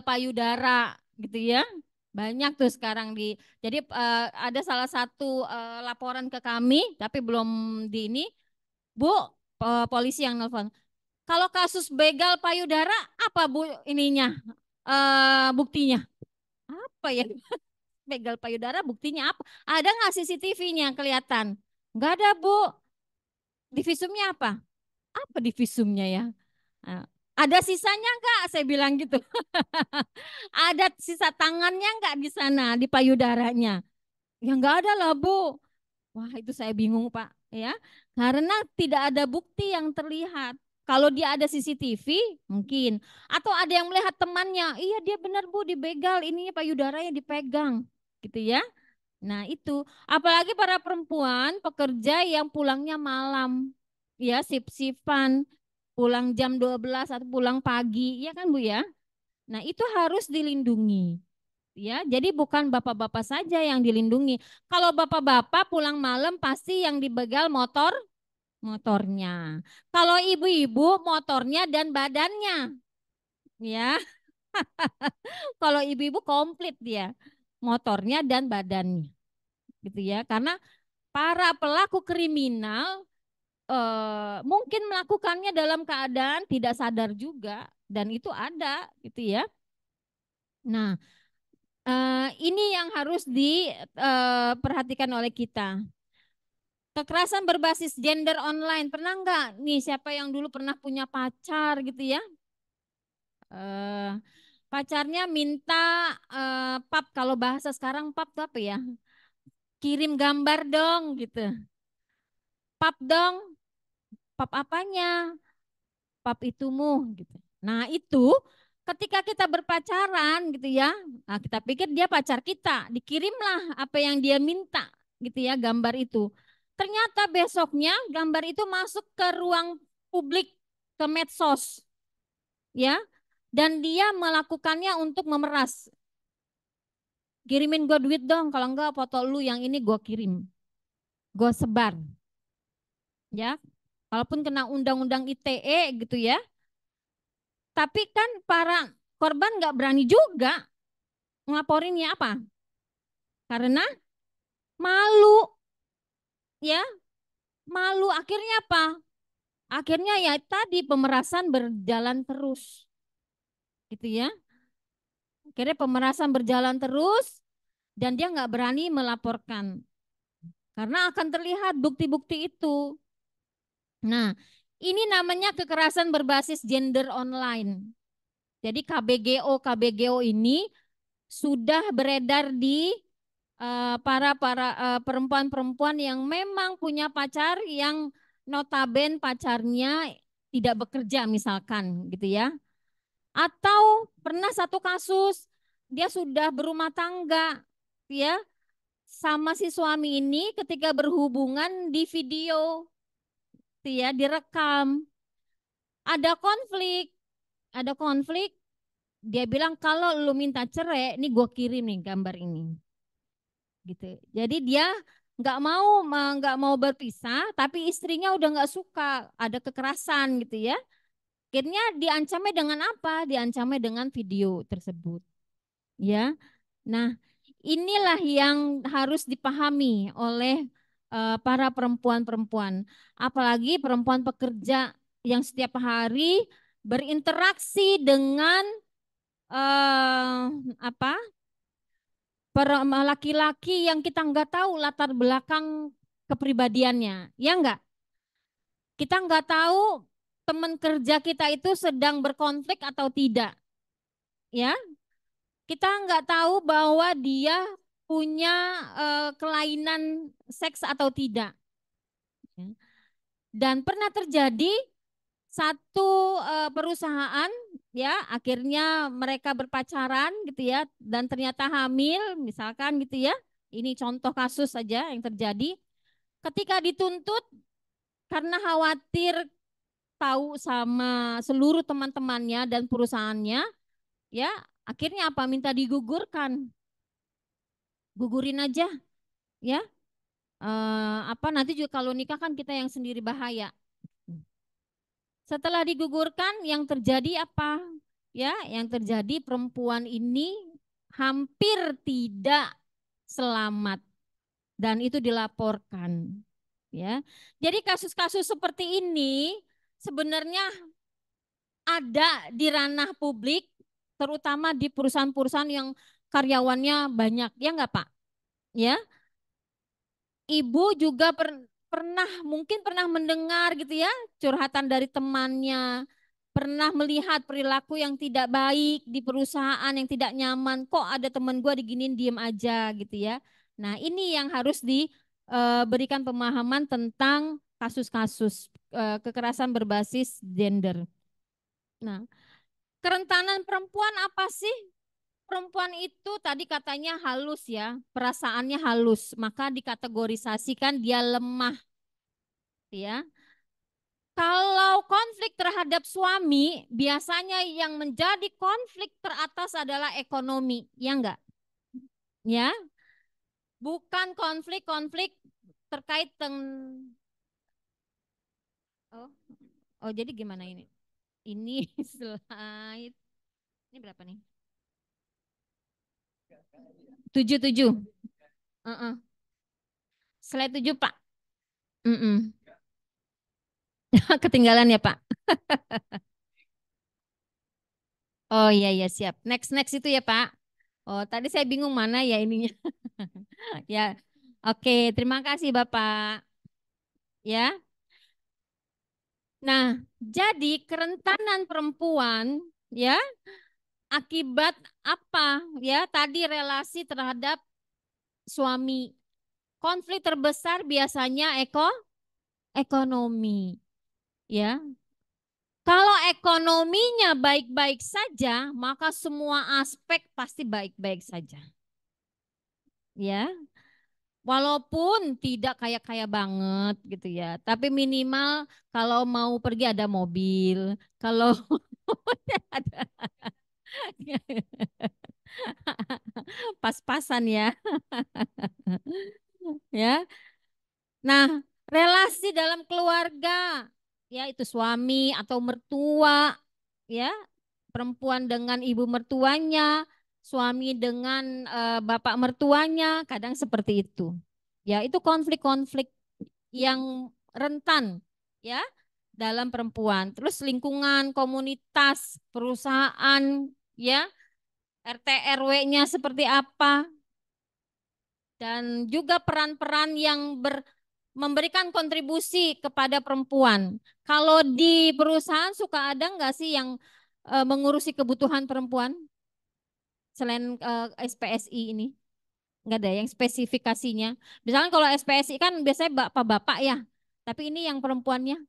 payudara gitu ya. Banyak tuh sekarang jadi ada salah satu laporan ke kami, tapi belum di ini, Bu, polisi yang nelfon. Kalau kasus begal payudara, apa Bu ininya, buktinya? Apa ya? Begal payudara buktinya apa? Ada nggak CCTV-nya kelihatan? Nggak ada, Bu. Di visumnya apa? Apa di visumnya ya? Nah, ada sisanya nggak? Saya bilang gitu. Ada sisa tangannya nggak di sana, di payudaranya? Ya nggak ada lah, Bu. Wah, itu saya bingung, Pak. Ya, karena tidak ada bukti yang terlihat. Kalau dia ada CCTV, mungkin. Atau ada yang melihat temannya, iya dia benar Bu, dibegal, ini payudaranya dipegang. Gitu ya. Nah itu, apalagi para perempuan pekerja yang pulangnya malam, ya sip-sipan, pulang jam 12 atau pulang pagi, ya kan Bu ya? Nah itu harus dilindungi. Ya, jadi bukan bapak-bapak saja yang dilindungi. Kalau bapak-bapak pulang malam pasti yang dibegal motornya. Kalau ibu-ibu motornya dan badannya. Ya, kalau ibu-ibu komplit dia, motornya dan badannya. Gitu ya. Karena para pelaku kriminal mungkin melakukannya dalam keadaan tidak sadar juga dan itu ada gitu ya. Nah, ini yang harus diperhatikan oleh kita. Kekerasan berbasis gender online, pernah nggak nih siapa yang dulu pernah punya pacar gitu ya? Pacarnya minta pap, kalau bahasa sekarang pap itu apa ya? Kirim gambar dong gitu. Pap dong, pap apanya? Pap itumu gitu. Nah itu ketika kita berpacaran gitu ya, nah kita pikir dia pacar kita, dikirimlah apa yang dia minta gitu ya, gambar itu. Ternyata besoknya gambar itu masuk ke ruang publik, ke medsos ya, dan dia melakukannya untuk memeras. Kirimin gue duit dong, kalau enggak foto lu yang ini gue kirim. gue sebar. Ya, walaupun kena undang-undang ITE gitu ya. Tapi kan para korban nggak berani juga ngelaporinnya apa? Karena malu, ya, malu. Akhirnya apa? Akhirnya ya tadi pemerasan berjalan terus, gitu ya. Akhirnya pemerasan berjalan terus dan dia nggak berani melaporkan karena akan terlihat bukti-bukti itu. Nah, ini namanya kekerasan berbasis gender online. Jadi KBGO ini sudah beredar di para perempuan-perempuan yang memang punya pacar yang notaben pacarnya tidak bekerja misalkan gitu ya. Atau pernah satu kasus dia sudah berumah tangga ya sama si suami ini ketika berhubungan di video ya direkam. Ada konflik, dia bilang kalau lu minta cerai, ini gue kirim nih gambar ini. Gitu. Jadi dia nggak mau berpisah, tapi istrinya udah nggak suka, ada kekerasan gitu ya. Akhirnya diancamnya dengan apa? Diancamnya dengan video tersebut. Ya. Nah, inilah yang harus dipahami oleh para perempuan-perempuan, apalagi perempuan pekerja yang setiap hari berinteraksi dengan eh, apa laki-laki yang kita nggak tahu latar belakang kepribadiannya, ya nggak? Kita nggak tahu teman kerja kita itu sedang berkonflik atau tidak, ya. Kita nggak tahu bahwa dia punya kelainan seks atau tidak. Dan pernah terjadi satu perusahaan ya akhirnya mereka berpacaran gitu ya dan ternyata hamil misalkan gitu ya. Ini contoh kasus saja yang terjadi ketika dituntut karena khawatir tahu sama seluruh teman-temannya dan perusahaannya ya akhirnya apa minta digugurkan. Gugurin aja ya. Apa nanti juga kalau nikah kan kita yang sendiri bahaya. Setelah digugurkan yang terjadi apa? Ya, yang terjadi perempuan ini hampir tidak selamat dan itu dilaporkan. Ya. Jadi kasus-kasus seperti ini sebenarnya ada di ranah publik terutama di perusahaan-perusahaan yang karyawannya banyak, ya enggak, Pak? Ya. Ibu juga mungkin pernah mendengar gitu ya curhatan dari temannya, pernah melihat perilaku yang tidak baik di perusahaan yang tidak nyaman, kok ada teman gue diginin diem aja gitu ya. Nah ini yang harus diberikan pemahaman tentang kasus-kasus kekerasan berbasis gender. Nah kerentanan perempuan apa sih? Perempuan itu tadi katanya halus ya, perasaannya halus, maka dikategorisasikan dia lemah ya. Kalau konflik terhadap suami, biasanya yang menjadi konflik teratas adalah ekonomi, ya enggak? Ya, bukan konflik-konflik terkait oh, oh jadi gimana ini? Ini slide, ini berapa nih? 77. Slide 7, Pak. Ketinggalan ya, Pak. Oh iya iya siap. Next itu ya, Pak. Oh, tadi saya bingung mana ya ininya. Ya. Oke, terima kasih Bapak. Ya. Nah, jadi kerentanan perempuan ya akibat apa? Ya, tadi relasi terhadap suami. Konflik terbesar biasanya ekonomi. Ya. Kalau ekonominya baik-baik saja, maka semua aspek pasti baik-baik saja. Ya, walaupun tidak kaya-kaya banget gitu ya, tapi minimal kalau mau pergi ada mobil, kalau ada pas-pasan ya. Ya. Nah, relasi dalam keluarga, ya itu suami atau mertua, ya perempuan dengan ibu mertuanya, suami dengan bapak mertuanya, kadang seperti itu. Ya, itu konflik-konflik yang rentan, ya dalam perempuan. Terus lingkungan, komunitas, perusahaan, ya RT RW-nya seperti apa, dan juga peran-peran yang memberikan kontribusi kepada perempuan. Kalau di perusahaan suka ada nggak sih yang mengurusi kebutuhan perempuan selain SPSI ini? Nggak ada yang spesifikasinya. Misalnya kalau SPSI kan biasanya bapak-bapak ya, tapi ini yang perempuannya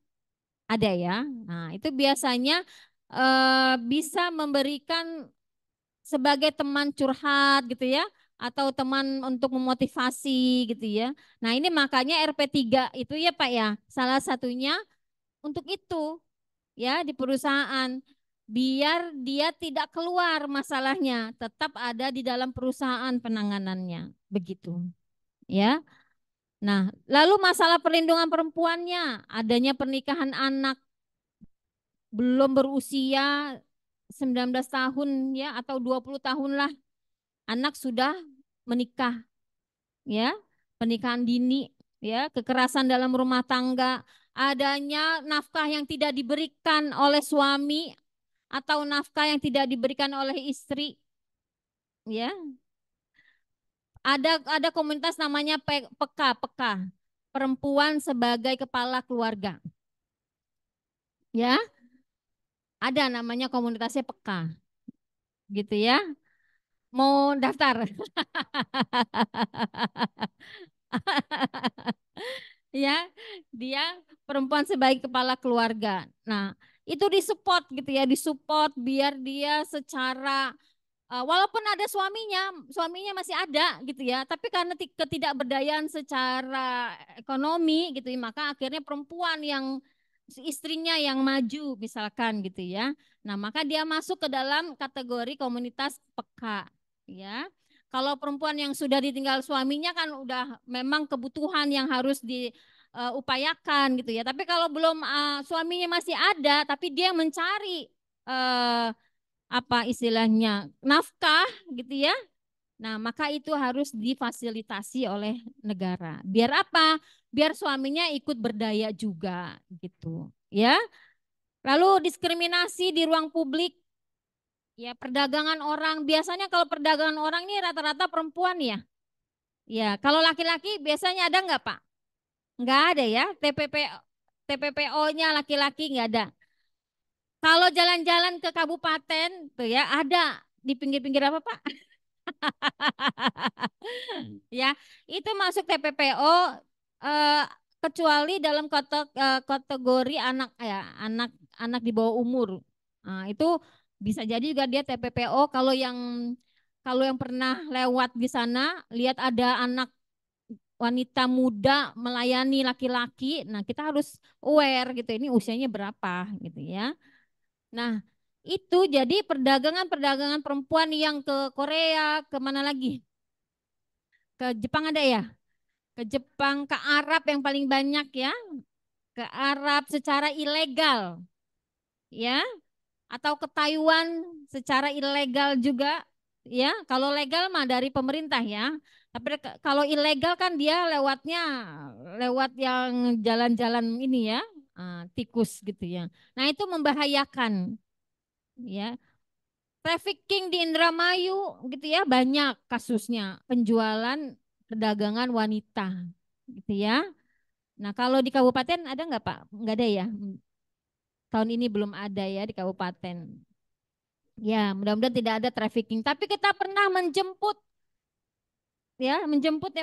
ada ya. Nah itu biasanya bisa memberikan sebagai teman curhat gitu ya, atau teman untuk memotivasi gitu ya. Nah, ini makanya RP3 itu ya Pak ya, salah satunya untuk itu ya di perusahaan, biar dia tidak keluar masalahnya, tetap ada di dalam perusahaan penanganannya. Begitu. Ya. Nah, lalu masalah perlindungan perempuannya, adanya pernikahan anak belum berusia 19 tahun ya atau 20 tahun lah, anak sudah menikah ya, pernikahan dini ya, kekerasan dalam rumah tangga, adanya nafkah yang tidak diberikan oleh suami atau nafkah yang tidak diberikan oleh istri ya. Ada komunitas namanya PK, perempuan sebagai kepala keluarga. Ya, ada namanya komunitasnya PK. Gitu ya. Mau daftar? Ya, dia perempuan sebagai kepala keluarga. Nah, itu disupport gitu ya, disupport biar dia secara walaupun ada suaminya masih ada gitu ya, tapi karena ketidakberdayaan secara ekonomi gitu ya, maka akhirnya perempuan yang istrinya yang maju misalkan gitu ya. Nah, maka dia masuk ke dalam kategori komunitas peka ya. Kalau perempuan yang sudah ditinggal suaminya kan udah memang kebutuhan yang harus diupayakan gitu ya. Tapi kalau belum suaminya masih ada, tapi dia mencari apa istilahnya nafkah gitu ya. Nah, maka itu harus difasilitasi oleh negara. Biar apa? Biar suaminya ikut berdaya juga gitu ya. Lalu diskriminasi di ruang publik. Ya, perdagangan orang. Biasanya kalau perdagangan orang ini rata-rata perempuan ya. Ya, kalau laki-laki biasanya ada nggak Pak? Nggak ada ya. TPPO-nya laki-laki nggak ada. Kalau jalan-jalan ke kabupaten tuh ya ada di pinggir-pinggir apa Pak? Ya, itu masuk TPPO eh, kecuali dalam kategori anak ya, anak di bawah umur. Nah, itu bisa jadi juga dia TPPO kalau yang pernah lewat di sana lihat ada anak wanita muda melayani laki-laki. Nah, kita harus aware gitu ini usianya berapa gitu ya. Nah, itu jadi perdagangan-perdagangan perempuan yang ke Korea, kemana lagi? Ke Jepang ada ya? Ke Jepang, ke Arab yang paling banyak ya, ke Arab secara ilegal, ya, atau ke Taiwan secara ilegal juga, ya. Kalau legal mah dari pemerintah ya, tapi kalau ilegal kan dia lewat yang jalan-jalan ini ya, tikus gitu ya. Nah itu membahayakan, ya. Trafficking di Indramayu gitu ya banyak kasusnya penjualan perdagangan wanita gitu ya. Nah, kalau di kabupaten ada nggak Pak? Nggak ada ya. Tahun ini belum ada ya di kabupaten. Ya, mudah-mudahan tidak ada trafficking. Tapi kita pernah menjemput ya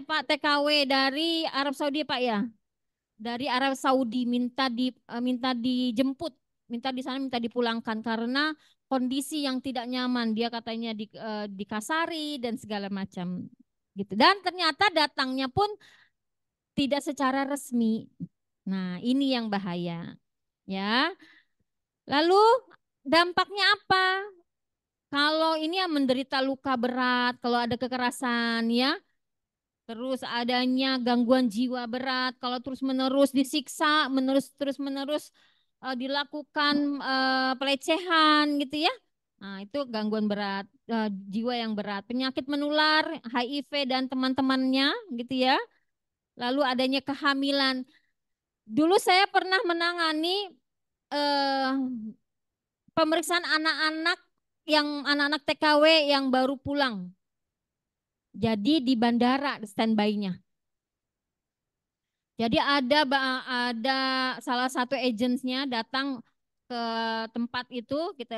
Pak TKW dari Arab Saudi Pak ya. Dari Arab Saudi minta dijemput, minta di sana minta dipulangkan karena kondisi yang tidak nyaman. Dia katanya dikasari dan segala macam gitu. Dan ternyata datangnya pun tidak secara resmi. Nah, ini yang bahaya. Ya. Lalu dampaknya apa? Kalau ini yang menderita luka berat, kalau ada kekerasan ya, terus adanya gangguan jiwa berat, kalau terus-menerus disiksa, terus-menerus dilakukan pelecehan gitu ya. Nah, itu gangguan berat, jiwa yang berat, penyakit menular, HIV dan teman-temannya gitu ya. Lalu adanya kehamilan. Dulu saya pernah menangani eh, pemeriksaan anak-anak TKW yang baru pulang. Jadi di bandara standby-nya. Jadi ada salah satu agensinya datang ke tempat itu kita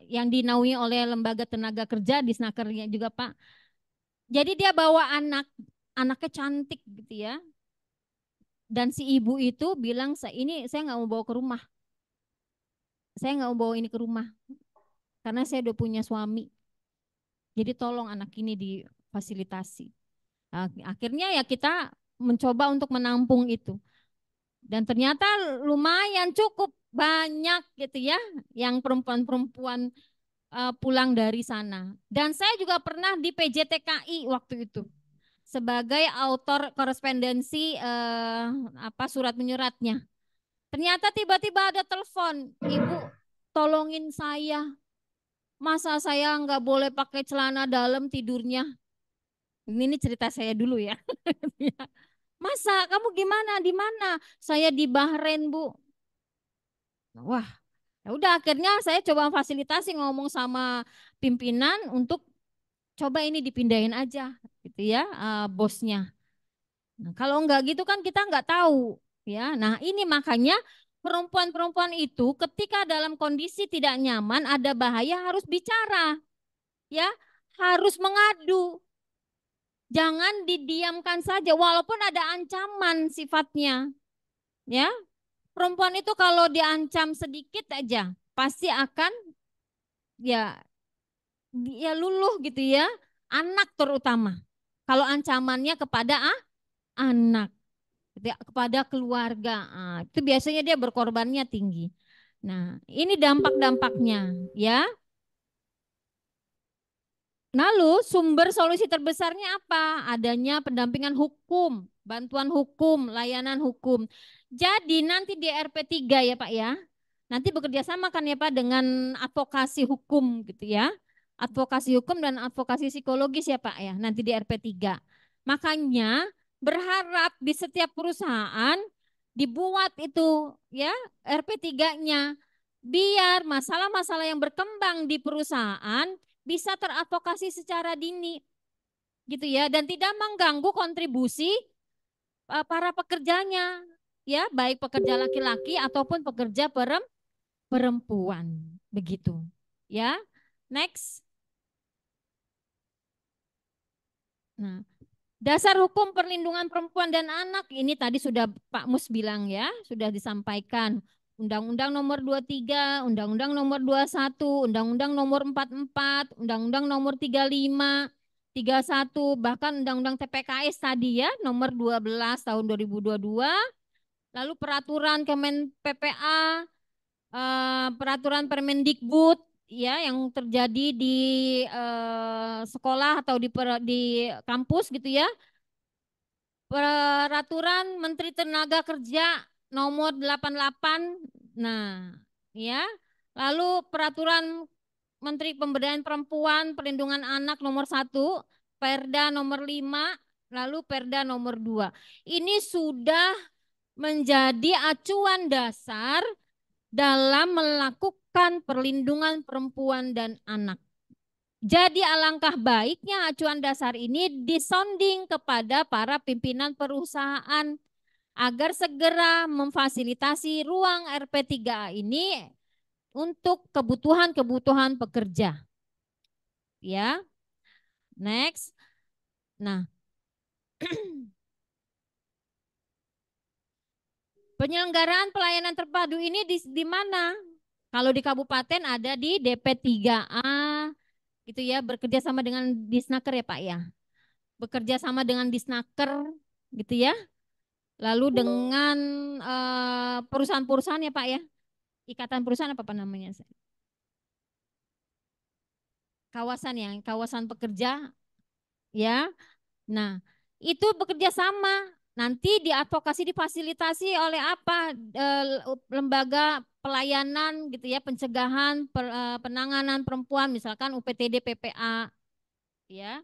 yang dinaungi oleh lembaga tenaga kerja di Snakernya juga Pak. Jadi dia bawa anaknya cantik gitu ya. Dan si ibu itu bilang saya nggak mau bawa ke rumah. Saya nggak mau bawa ini ke rumah karena saya udah punya suami. Jadi tolong anak ini difasilitasi. Nah, akhirnya ya kita mencoba untuk menampung itu. Dan ternyata lumayan cukup banyak gitu ya yang perempuan-perempuan pulang dari sana. Dan saya juga pernah di PJTKI waktu itu sebagai autor korespondensi surat menyuratnya. Ternyata tiba-tiba ada telepon, "Ibu, tolongin saya. Masa saya nggak boleh pakai celana dalam tidurnya?" Ini cerita saya dulu ya. "Masa kamu gimana? Di mana?" "Saya di Bahrain, Bu." Wah, ya udah akhirnya saya coba fasilitasi ngomong sama pimpinan untuk coba ini dipindahin aja gitu ya bosnya. Nah, kalau enggak gitu kan kita enggak tahu ya. Nah, ini makanya perempuan-perempuan itu ketika dalam kondisi tidak nyaman, ada bahaya harus bicara. Ya, harus mengadu. Jangan didiamkan saja walaupun ada ancaman sifatnya. Ya, perempuan itu kalau diancam sedikit aja pasti akan ya dia luluh gitu ya. Anak terutama. Kalau ancamannya kepada anak, gitu ya, kepada keluarga, itu biasanya dia berkorbannya tinggi. Nah, ini dampak-dampaknya ya. Lalu sumber solusi terbesarnya apa? Adanya pendampingan hukum, bantuan hukum, layanan hukum. Jadi nanti di RP3 ya Pak ya, nanti bekerja sama kan ya Pak dengan advokasi hukum gitu ya. Advokasi hukum dan advokasi psikologis ya Pak ya, nanti di RP3. Makanya berharap di setiap perusahaan dibuat itu ya RP3-nya biar masalah-masalah yang berkembang di perusahaan bisa teradvokasi secara dini gitu ya dan tidak mengganggu kontribusi para pekerjanya ya baik pekerja laki-laki ataupun pekerja perempuan begitu ya. Next. Nah, dasar hukum perlindungan perempuan dan anak ini tadi sudah Pak Mus bilang ya, sudah disampaikan. Undang-Undang nomor 23, Undang-Undang nomor 21, Undang-Undang nomor 44, Undang-Undang nomor 35, 31, bahkan Undang-Undang TPKS tadi ya, nomor 12 tahun 2022, lalu peraturan Kemen PPA, peraturan Permendikbud ya yang terjadi di sekolah atau di kampus gitu ya. Peraturan Menteri Tenaga Kerja nomor 88. Nah, ya. Lalu peraturan Menteri Pemberdayaan Perempuan, Perlindungan Anak nomor 1, Perda nomor 5, lalu Perda nomor 2. Ini sudah menjadi acuan dasar dalam melakukan perlindungan perempuan dan anak. Jadi alangkah baiknya acuan dasar ini disonding kepada para pimpinan perusahaan agar segera memfasilitasi ruang RP3A ini untuk kebutuhan-kebutuhan pekerja. Ya. Next. Nah, penyelenggaraan pelayanan terpadu ini di mana? Kalau di kabupaten ada di DP3A gitu ya, bekerja sama dengan Disnaker ya Pak ya. Bekerja sama dengan Disnaker gitu ya. Lalu dengan perusahaan-perusahaan ya Pak ya. Ikatan perusahaan apa namanya? Kawasan pekerja ya. Nah, itu bekerja sama. Nanti diadvokasi difasilitasi oleh apa lembaga pelayanan gitu ya, pencegahan penanganan perempuan, misalkan UPTD PPA ya.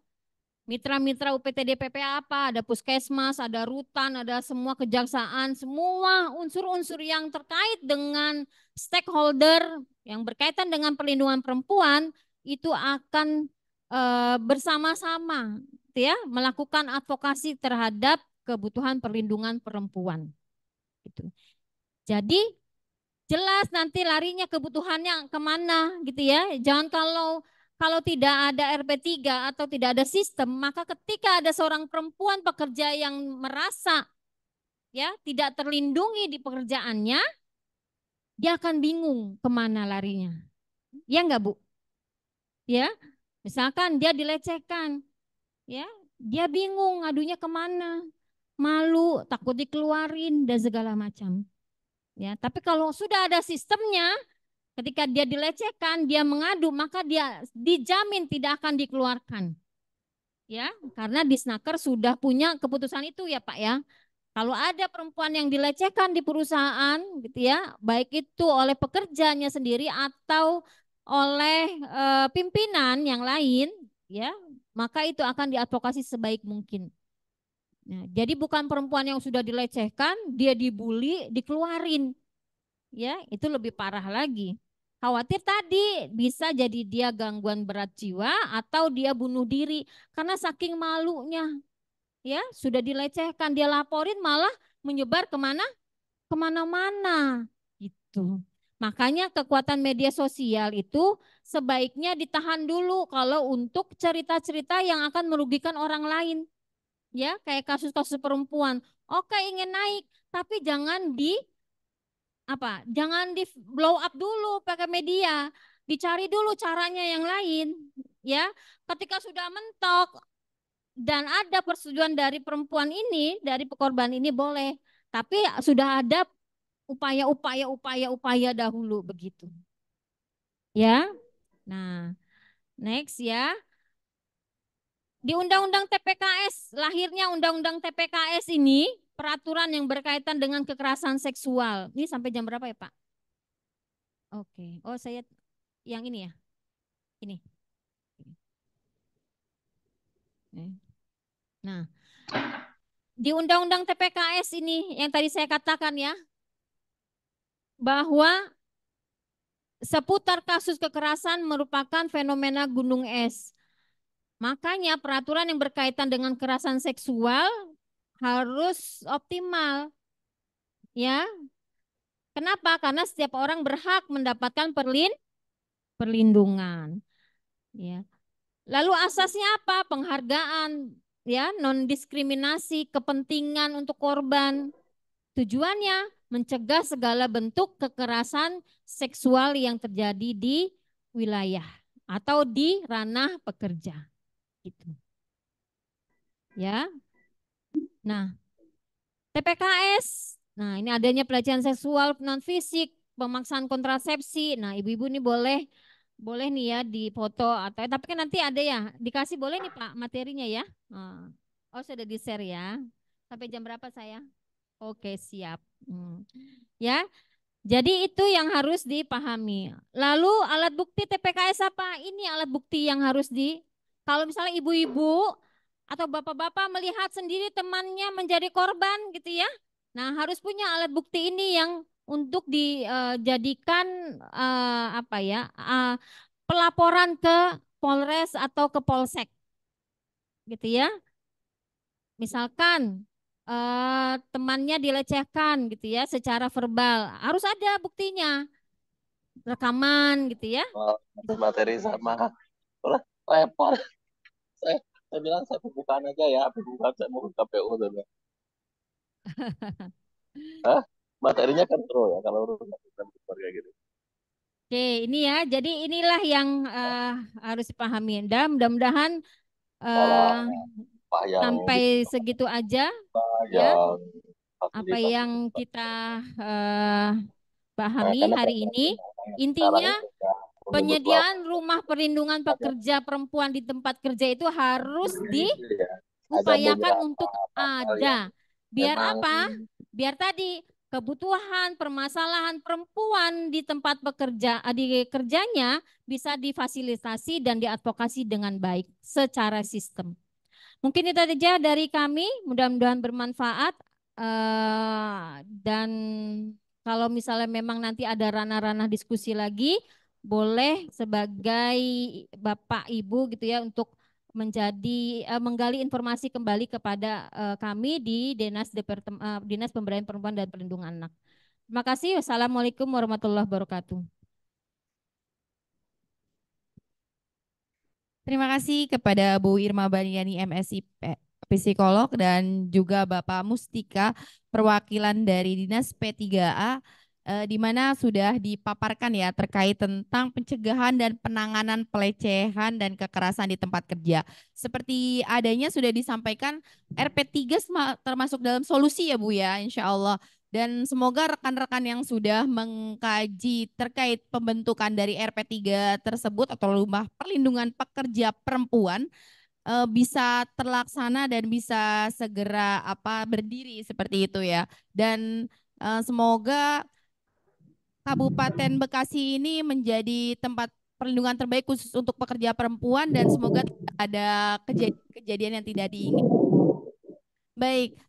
Mitra-mitra UPTD PPA apa? Ada puskesmas, ada rutan, ada semua kejaksaan, semua unsur-unsur yang terkait dengan stakeholder yang berkaitan dengan perlindungan perempuan itu akan bersama-sama gitu ya, melakukan advokasi terhadap kebutuhan perlindungan perempuan. Gitu. Jadi jelas nanti larinya kebutuhannya kemana gitu ya. Jangan kalau tidak ada RP3 atau tidak ada sistem, maka ketika ada seorang perempuan pekerja yang merasa ya tidak terlindungi di pekerjaannya, dia akan bingung kemana larinya. Ya enggak Bu? Ya, misalkan dia dilecehkan, ya dia bingung ngadunya kemana, malu, takut dikeluarin dan segala macam. Ya, tapi kalau sudah ada sistemnya, ketika dia dilecehkan, dia mengadu, maka dia dijamin tidak akan dikeluarkan. Ya, karena Disnaker sudah punya keputusan itu ya Pak ya. Kalau ada perempuan yang dilecehkan di perusahaan gitu ya, baik itu oleh pekerjanya sendiri atau oleh pimpinan yang lain ya, maka itu akan diadvokasi sebaik mungkin. Nah, jadi bukan perempuan yang sudah dilecehkan, dia dibully, dikeluarin. Ya, itu lebih parah lagi. Khawatir tadi bisa jadi dia gangguan berat jiwa atau dia bunuh diri karena saking malunya. Ya, sudah dilecehkan, dia laporin malah menyebar kemana-mana gitu. Makanya kekuatan media sosial itu sebaiknya ditahan dulu kalau untuk cerita-cerita yang akan merugikan orang lain. Ya, kayak kasus-kasus perempuan. Oke, ingin naik, tapi jangan jangan di blow up dulu pakai media. Dicari dulu caranya yang lain. Ya, ketika sudah mentok dan ada persetujuan dari perempuan ini, dari korban ini boleh. Tapi sudah ada upaya dahulu begitu. Ya. Nah, next ya. Di Undang-Undang TPKS, lahirnya Undang-Undang TPKS ini peraturan yang berkaitan dengan kekerasan seksual. Ini sampai jam berapa ya, Pak? Oke. Oh, saya yang ini ya. Ini. Nah, di Undang-Undang TPKS ini yang tadi saya katakan ya, bahwa seputar kasus kekerasan merupakan fenomena gunung es. Makanya peraturan yang berkaitan dengan kekerasan seksual harus optimal. Ya. Kenapa? Karena setiap orang berhak mendapatkan perlindungan. Ya. Lalu asasnya apa? Penghargaan, ya, non diskriminasi, kepentingan untuk korban. Tujuannya mencegah segala bentuk kekerasan seksual yang terjadi di wilayah atau di ranah pekerja. Gitu. Ya. Nah, TPKS. Nah, ini adanya pelecehan seksual non fisik, pemaksaan kontrasepsi. Nah, ibu-ibu ini boleh nih ya di foto atau tapi kan nanti ada ya dikasih boleh nih Pak materinya ya. Oh, sudah di-share ya. Sampai jam berapa saya? Oke, siap. Ya. Jadi itu yang harus dipahami. Lalu alat bukti TPKS apa? Ini alat bukti yang harus kalau misalnya ibu-ibu atau bapak-bapak melihat sendiri temannya menjadi korban gitu ya. Nah, harus punya alat bukti ini yang untuk dijadikan pelaporan ke Polres atau ke Polsek. Gitu ya. Misalkan temannya dilecehkan gitu ya secara verbal, harus ada buktinya, rekaman gitu ya. Materi sama repot. Saya bilang saya pembukaan aja ya, pembukaan saya mau ke KPU dulu. Materinya kan seru ya kalau urusan keluarga gitu. Oke, ini ya, jadi inilah yang harus dipahami. Dan mudah-mudahan sampai segitu aja ya apa yang kita pahami hari ini. Intinya penyediaan rumah perlindungan pekerja perempuan di tempat kerja itu harus upayakan untuk hal yang ada. Biar memang apa? Biar tadi kebutuhan permasalahan perempuan di tempat bekerja di kerjanya bisa difasilitasi dan diadvokasi dengan baik secara sistem. Mungkin itu saja dari kami, mudah-mudahan bermanfaat. Dan kalau misalnya memang nanti ada ranah-ranah diskusi lagi, boleh sebagai Bapak Ibu gitu ya untuk menggali informasi kembali kepada kami di Dinas Pemberdayaan Perempuan dan Perlindungan Anak. Terima kasih. Wassalamualaikum warahmatullahi wabarakatuh. Terima kasih kepada Bu Irma Baniani MSI Psikolog dan juga Bapak Mustika perwakilan dari Dinas P3A di mana sudah dipaparkan ya terkait tentang pencegahan dan penanganan pelecehan dan kekerasan di tempat kerja. Seperti adanya sudah disampaikan RP3 termasuk dalam solusi ya Bu ya, insya Allah. Dan semoga rekan-rekan yang sudah mengkaji terkait pembentukan dari RP3 tersebut atau Rumah Perlindungan Pekerja Perempuan bisa terlaksana dan bisa segera berdiri seperti itu ya. Dan semoga Kabupaten Bekasi ini menjadi tempat perlindungan terbaik khusus untuk pekerja perempuan dan semoga tidak ada kejadian yang tidak diinginkan. Baik,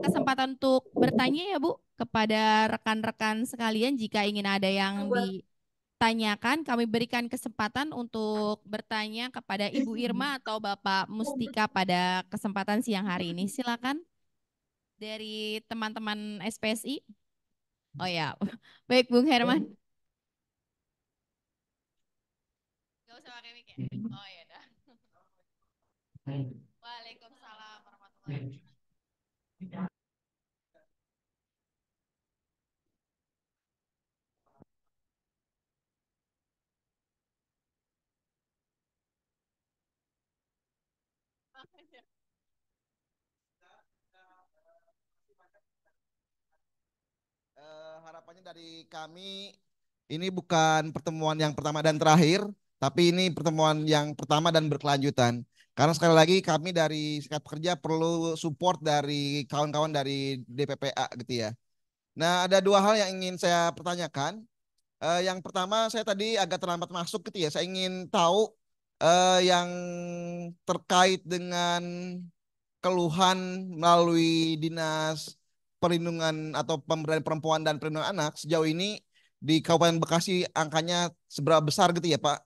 kesempatan untuk bertanya ya Bu kepada rekan-rekan sekalian jika ingin ada yang ditanyakan kami berikan kesempatan untuk bertanya kepada Ibu Irma atau Bapak Mustika pada kesempatan siang hari ini. Silakan dari teman-teman SPSI. Oh ya, baik Bung Herman. Gak usah pakai mic ya? Oh ya dah. Waalaikumsalam warahmatullahi wabarakatuh. Harapannya dari kami ini bukan pertemuan yang pertama dan terakhir, tapi ini pertemuan yang pertama dan berkelanjutan. Karena sekali lagi kami dari Serikat Pekerja perlu support dari kawan-kawan dari DPPA gitu ya. Nah, ada dua hal yang ingin saya pertanyakan. Yang pertama, saya tadi agak terlambat masuk gitu ya. Saya ingin tahu yang terkait dengan keluhan melalui Dinas Perlindungan atau Pemberdayaan Perempuan dan Perlindungan Anak sejauh ini di Kabupaten Bekasi angkanya seberapa besar gitu ya Pak?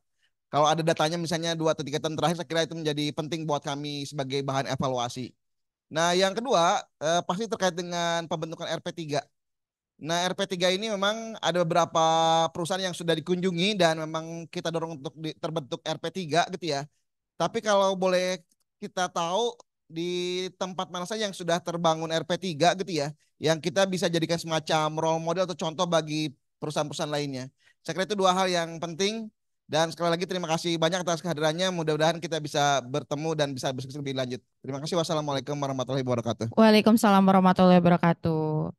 Kalau ada datanya misalnya 2 atau 3 tahun terakhir saya kira itu menjadi penting buat kami sebagai bahan evaluasi. Nah yang kedua pasti terkait dengan pembentukan RP3. Nah RP3 ini memang ada beberapa perusahaan yang sudah dikunjungi dan memang kita dorong untuk terbentuk RP3 gitu ya. Tapi kalau boleh kita tahu di tempat mana saja yang sudah terbangun RP3 gitu ya, yang kita bisa jadikan semacam role model atau contoh bagi perusahaan-perusahaan lainnya. Saya kira itu dua hal yang penting dan sekali lagi terima kasih banyak atas kehadirannya. Mudah-mudahan kita bisa bertemu dan bisa berdiskusi lebih lanjut. Terima kasih. Wassalamualaikum warahmatullahi wabarakatuh. Waalaikumsalam warahmatullahi wabarakatuh.